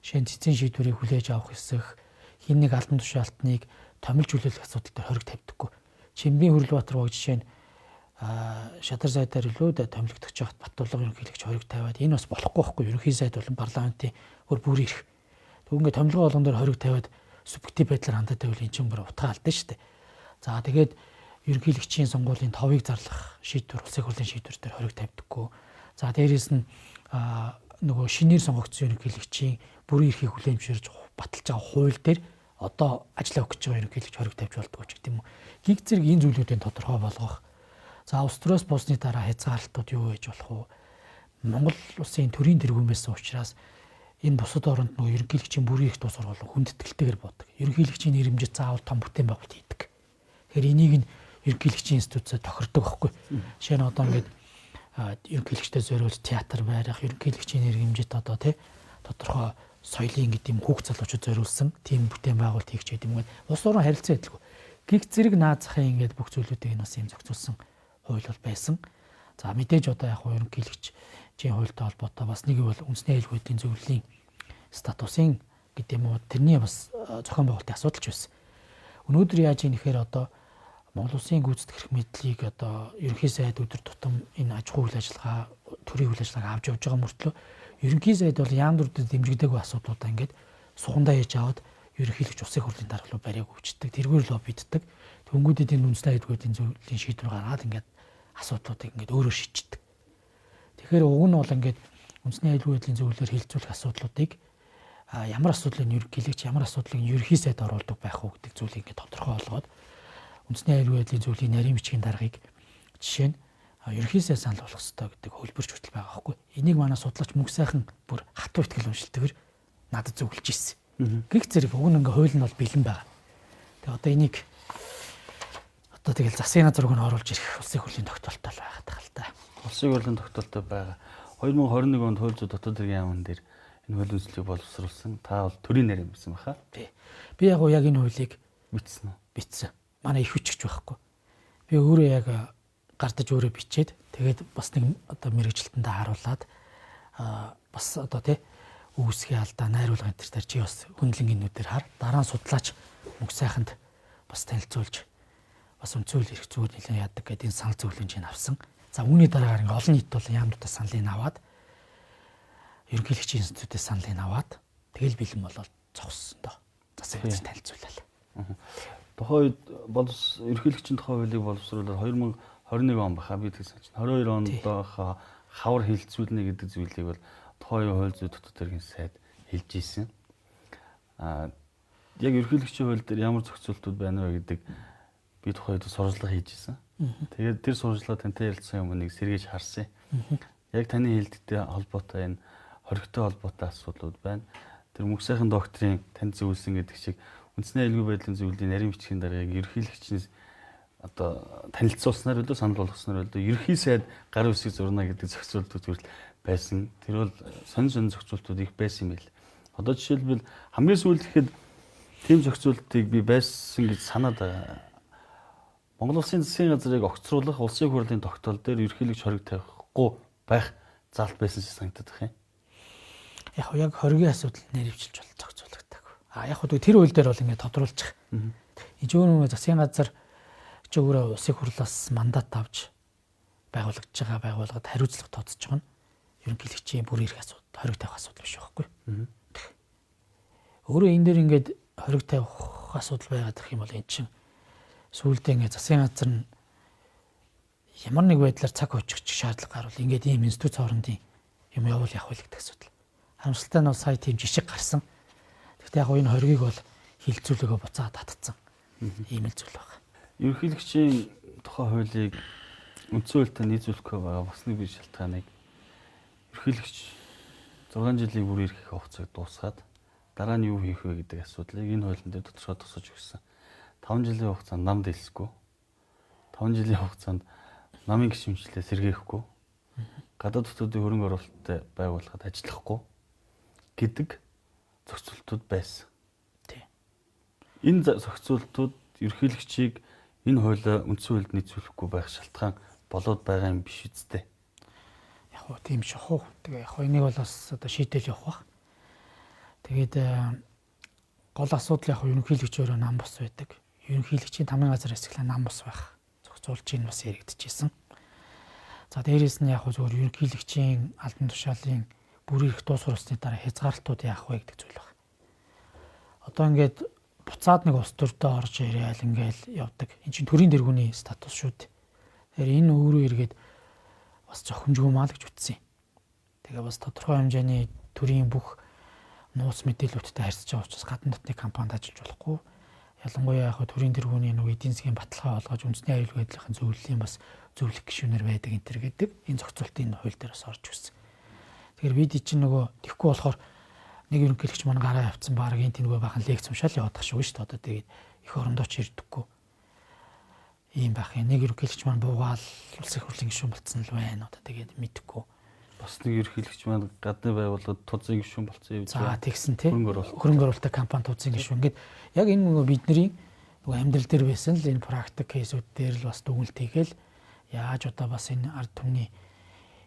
[SPEAKER 2] Жишээ нь цэцэн шийдвэрийг хүлээж авах хэсэх, хин нэг албан тушаалтныг томилж хүлээлгэх асуудал дээр хориг тавьдаггүй. Чимбийн Хөрлбаатар баг жишээ нь шадар сайдаар илүү томилогдож байхад Баттулга ерөнхийлөгч хориг тавиад энэ бас болохгүй байхгүй. Ерөнхий сайд болон парламентын бүр ирэх. Тэгвэл томилгоо болгон дээр хориг тавиад субъектив байдлаар хандаад байвал эн чинь бүр утга алдсан шүү дээ. За тэгээд ерөнхийлөгчийн сонгуулийн 5-ыг зарлах шийдвэр улсын хурлын шийдвэр дээр хориг тавьдаггүй. За дээрээс нь нөгөө шинээр сонгогдсон ерөнхийлөгчийн бүрийн эрхийг хүлээмжширж баталж байгаа хууль дээр одоо ажиллаа өгч байгаа ерөнхийлөгч хориг тавьж болдгоо ч гэдэг юм уу. Гиг зэрэг энэ зүйлүүдийн тодорхой болгох. За улс төрөөс буусны дараа хязгаарлалтууд юу байж болох вэ? Монгол улсын төрийн тэргүүн байсан учраас энэ бусад оронд нөгөө ерөнхийлөгчийн бүрийн эрх тус сургууль хүндэтгэлтэйгээр бодог. Ерөнхийлөгчийн нэрмжит заавал том бүтээн байгуулалт хийдэг. Тэгэхээр энийг нь ерөнхийлөгчийн институцаа тохирдог байхгүй. Жишээ нь одоо ингээд ерөнхийлөгчтэй зориулж театр байрах, ерөнхийлөгчийн нэрмжит одоо тодорхой соёлын гэдэг юм хүүхд залуучууд зориулсан тийм бүтээн байгуулалт хийх ч гэдэг юм. Улс орон харилцаа адилгүй. Гиг зэрэг наазахын ингээд бүх зүйлүүдийг бас юм зохицуулсан хууль бол байсан. За мэдээж одоо яг ерөнхийлөгчийн хуультай холбоотой бас нэг бол үндэсний аюулгүй байдлын зөвлөлийн статусын гэдэг юм уу тэрний бас зохион байгуулалтын асуудал ч байсан. Өнөөдөр яаж ийм нэхэр одоо Монгол Улсын гүйцэтгэх эрх мэдлийг одоо ерөнхий сайд өдөр тутам энэ аж ахуй үйл ажиллагаа төрийн үйл ажиллагааг авч явж байгаа мөртлөө ерөнхий сайд бол яамдуудад дэмжигдээгүй асуудлуудаа ингээд сухандаа яаж аваад ерөнхийлөгч улсын хурлын дарга руу бариаг өвчтдөг, тэргээр лоббиддаг. Тэнгүүдэд энэ үндэсний аюулгүй байдлын зөвлөлийн шийдвэр гаргаад ингээд асуудлуудыг ингээд өөрөөр шийддэг. Тэгэхээр уг нь бол ингээд үндэсний аюулгүй байдлын зөвлөлөөр хилцүүлэх асуудлуудыг ямар асуудлыг ерөнхийлөгч ямар асуудлыг ерөнхий сайд оруулдаг байх уу гэдэг зүйлийг ингээд тодорхой болгоод үндэсний аюулгүй байдлын зүйлийн нарийн бичгийн даргаыг жишээ нь ерөнхий сайд санал болгох ёстой гэдэг хөлбөрч хөтөл байгаа байхгүй. Энийг манай судлаач мөнх сайхан бүр хатуу ихтгэл уншилтгаар надад зөвлөж ирсэн. Гэх зэрэг уг нь ингээ хууль нь бол бэлэн байгаа. Тэгээ одоо энийг одоо тэгэл засгийн газар руу оруулж ирэх улсын хурлын тогтоолтой байгаад байгаа л да.
[SPEAKER 1] Улсын хурлын тогтоолтой байгаа. 2021 онд хууль зүйн дотоод хэргийн яамн дээр энэ хуулийн үндэслэлийг боловсруулсан. Та бол төрийн нарийн бичсэн баха.
[SPEAKER 2] Тий. Би яг энэ хуулийг
[SPEAKER 1] бичсэн үү?
[SPEAKER 2] Бичсэн. Манай их хүчч байхгүй. Би өөрөө яг гардаж өөрөө бичээд тэгээд бас нэг одоо мэрэгжилтэндээ харуулад бас одоо тий үүсгийн алдаа найруулга энэ төр чи бас хөндлөнгийнүүдээр хар дараа нь судлаач мөнх сайханд бас танилцуулж бас үнцүүл ирэх зүгээр нэлээд яадаг гэдэг энэ санал зөвлөмжийг авсан. За үүний дараагаар ингээ олон нийт бол яамнуудаас саналыг аваад ерөнхийлөгчийн институтээс саналыг аваад тэгэл бэлэн болоод зогссон доо. Засаг газар танилцууллаа.
[SPEAKER 1] Тухайн үед ерөнхийлөгчийн тухай хуулийг боловсруулаад 2021 он баха би тэгсэн чинь 22 онд хавар хилцүүлнэ гэдэг зүйлийг бол тухайн хууль зүйн дотоод хэргийн сайд хэлж ийсэн. Яг ерөнхийлөгчийн хууль дээр ямар зохицуултууд байна вэ гэдэг би тухайн үед сурвалжлага хийж ийсэн. Тэгээд тэр сурвалжлага тантай ярилцсан юмыг сэргээж харсан. Яг таны хэлдэгтэй холбоотой энэ хоригтой холбоотой асуудлууд байна. Тэр мөнх сайхан доктрийн танд зөвлөсөн гэдэг шиг үндэсний аюулгүй байдлын зөвлөлийн нарийн бичгийн даргаыг ерөнхийлөгчнээс одоо танилцуулснаар болоо санал болгосноор болоо ерөнхий сайд гар үсгийг зурна гэдэг зохицуултууд хүртэл байсан. Тэр бол сонин зохицуултууд их байсан юм байл. Одоо жишээлбэл хамгийн сүүлд ихэд тийм зохицуултыг би байсан гэж санаад байгаа. Монгол Улсын засгийн газрыг огцруулах улсын хурлын тогтоол дээр ерөнхийлөгч хориг тавихгүй байх заалт байсан шиг санагдаад байна.
[SPEAKER 2] Яг хоригийн асуудал нэрвчилж бол зохицуулагддаг. Яг хөө тэр үйл дээр бол ингээд тодруулчих. Энэ зөвхөн засгийн газар ч өөрөө улсын хурлаас мандат авч байгуулагдж байгаа байгууллагад хариуцлага тооцож байгаа нь ерөнхийлөгчийн бүр ирэх асуудал, хориг тавих асуудал биш байхгүй. Өөрөө энэ дээр ингээд хориг тавих асуудал байгаад ирэх юм бол эн чинь сүүлдээ ингээд засгийн газар нь ямар нэг байдлаар цаг хожих шаардлага гарвал ингээд ийм институт хоорондын юм явуул явах вэ гэдэг асуудал. Харамсалтай нь бол сая тийм жишг гарсан. Гэхдээ яг энэ хоригийг бол хилцүүлээгөө буцаад татцсан. Ийм л зүйл байна.
[SPEAKER 1] Ерөнхийлөгчийн тухай хуулийг үндсэн хуультай нийцүүлэх байгаа бас нэг шалтгааныг ерөнхийлөгч 6 жилийн бүр ирэх хугацааг дуусгаад дараа нь юу хийх вэ гэдэг асуудлыг энэ хуулийн дээр тодорхой тусаж өгсөн. 5 жилийн хугацаанд нам дэлсэхгүй. 5 жилийн хугацаанд намын гишүүнчлэлээ сэргээхгүй. Гадаад дотоодын хөрөнгө оруулалттай байгууллагад ажиллахгүй гэдэг зохицуултууд байсан.
[SPEAKER 2] Тийм.
[SPEAKER 1] Энэ зохицуултууд ерөнхийлөгчийг энэ хуулиа үндсэн хуульд нийцүүлэхгүй байх шалтгаан болоод байгаа юм биш үсттэй.
[SPEAKER 2] Яг хөө тийм шахуу. Тэгээ яг энийг бол бас одоо шийдэл явах бах. Тэгээд гол асуудал яг ерөнхийлөгч өөрөө нам бос байдаг. Ерөнхийлөгчийн тамгын газар хэсэглэн нам бос байх. Зохицуулж ийн бас яригдчихсэн. За дээрээс нь яг зөвхөн ерөнхийлөгчийн албан тушаалын бүр ирэх дуусгар усны дараа хязгаарлалтууд яах вэ гэдэг зүйл байна. Одоо ингээд буцаад нэг ус төрдөө орж ирээл ингээл явдаг. Энд чинь төрийн дэргүүний статус шүү дээ. Тэгэхээр энэ өөрөө эргээд бас зохимжгүй маа л гэж үтсэн. Тэгээ бас тодорхой хэмжээний төрийн бүх нууц мэдээлэлүүдтэй харьцаж байгаа учраас гадна дотны компанид ажиллаж болохгүй. Ялангуяа яг төрийн дэргүүний нэг эдийн засгийн баталгаа олгож үндэсний аюулгүй байдлын зөвлөлийн бас зөвлөх гишүүнээр байдаг энэ төр гэдэг энэ зохицуултын хууль дээр бас орж ирсэн. Тэгэхээр бид чинь нөгөө тэгхгүй болохоор нэг ерөнхийлөгч маань гараа авцсан баг энэ тэнэгөө бахан лекц уншаал явах шүү дээ. Одоо тэгээд их орондоо ч ирдэггүй. Ийм байх юм. Нэг ерөнхийлөгч маань буугаал улсын хурлын гишүүн болцсон л байна. Одоо тэгээд мэдэхгүй.
[SPEAKER 1] Бас нэг ерөнхийлөгч маань гадны байгууллагад тузын гишүүн болцсон юм.
[SPEAKER 2] За тэгсэн тий. Хөрөнгө оруулалттай компани тузын гишүүн. Ингээд яг энэ нөгөө бидний нөгөө амьдрал дээр байсан л энэ практик кейсүүд дээр л бас дүгнэлт хийгээл яаж одоо бас энэ ард түмний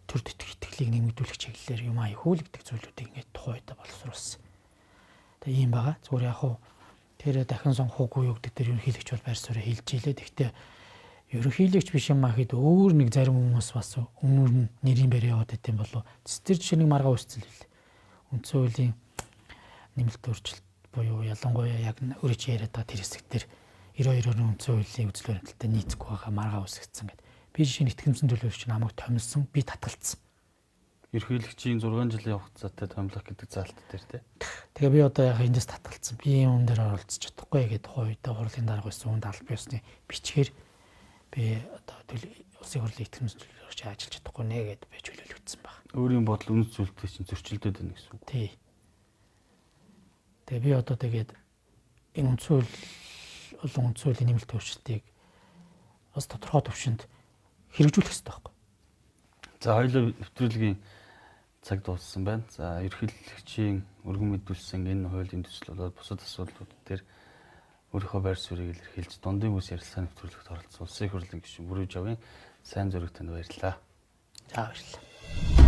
[SPEAKER 2] төр итгэлийг нэмэгдүүлэх чиглэлээр юм аа хөөлөгдөг зүйлүүдийг ингээд тухайдаа боловсруулсан. Тэгээ ийм байгаа. Зүгээр яг хуу тэр дахин сонгохгүй юу гэдэг дээр ерөнхийлөгч бол байр суурь хэлж илээ. Гэхдээ ерөнхийлөгч биш юм аа хэд өөр нэг зарим хүмүүс бас өмнөр нь нэрийн барь яваад байт юм болов. Тэр жишээ нэг маргаа үүсцэл бил. Үндсэн хуулийн нэмэлт өөрчлөлт буюу ялангуяа яг өөрөө чи яриад байгаа тэр хэсэг дээр 92 оны үндсэн хуулийн үзэл баримталтай нийцэхгүй байгаа маргаа үүсгэсэн гэдэг. Би жишээ нь итгэмсэн төлөөлөгч намайг томилсон, би татгалцсан.
[SPEAKER 1] Ерөнхийлөгчийн 6 жилийн хугацаатай томилох гэдэг заалт дээр тий.
[SPEAKER 2] Тэгээ би одоо яг эндээс татгалцсан. Би юм дээр оролцож чадахгүй гэдэг хувьд хурлын дарга байсан хүнд аль биесны бичгээр би одоо улсын хурлын итгэмж төлөөлөгч ажиллаж чадахгүй нэ гэдээ би чөлөөлөгдсөн баг.
[SPEAKER 1] Өөрийн бодол үнэт зүйлтэй чинь зөрчилдөд байна гэсэн үг.
[SPEAKER 2] Тий. Тэгээ би одоо тэгээд энэ үндсүүл олон үндсүүлийн нэмэлт өөрчлөлтийг бас тодорхой төвшөнд хэрэгжүүлэх хэрэгтэй байхгүй.
[SPEAKER 1] За хоёулаа нэвтрүүлгийн цаг дууссан байна. За ерөнхийлөгчийн өргөн мэдүүлсэн энэ хуулийн төсөл болоод бусад асуудлууд дээр өөрийнхөө байр суурийг илэрхийлж дундын бүс ярилцлага нэвтрүүлэгт оролцсон улсын хурлын гишүүн Бүрэн Жавын сайн зөрөг танд баярлалаа.
[SPEAKER 2] За баярлалаа.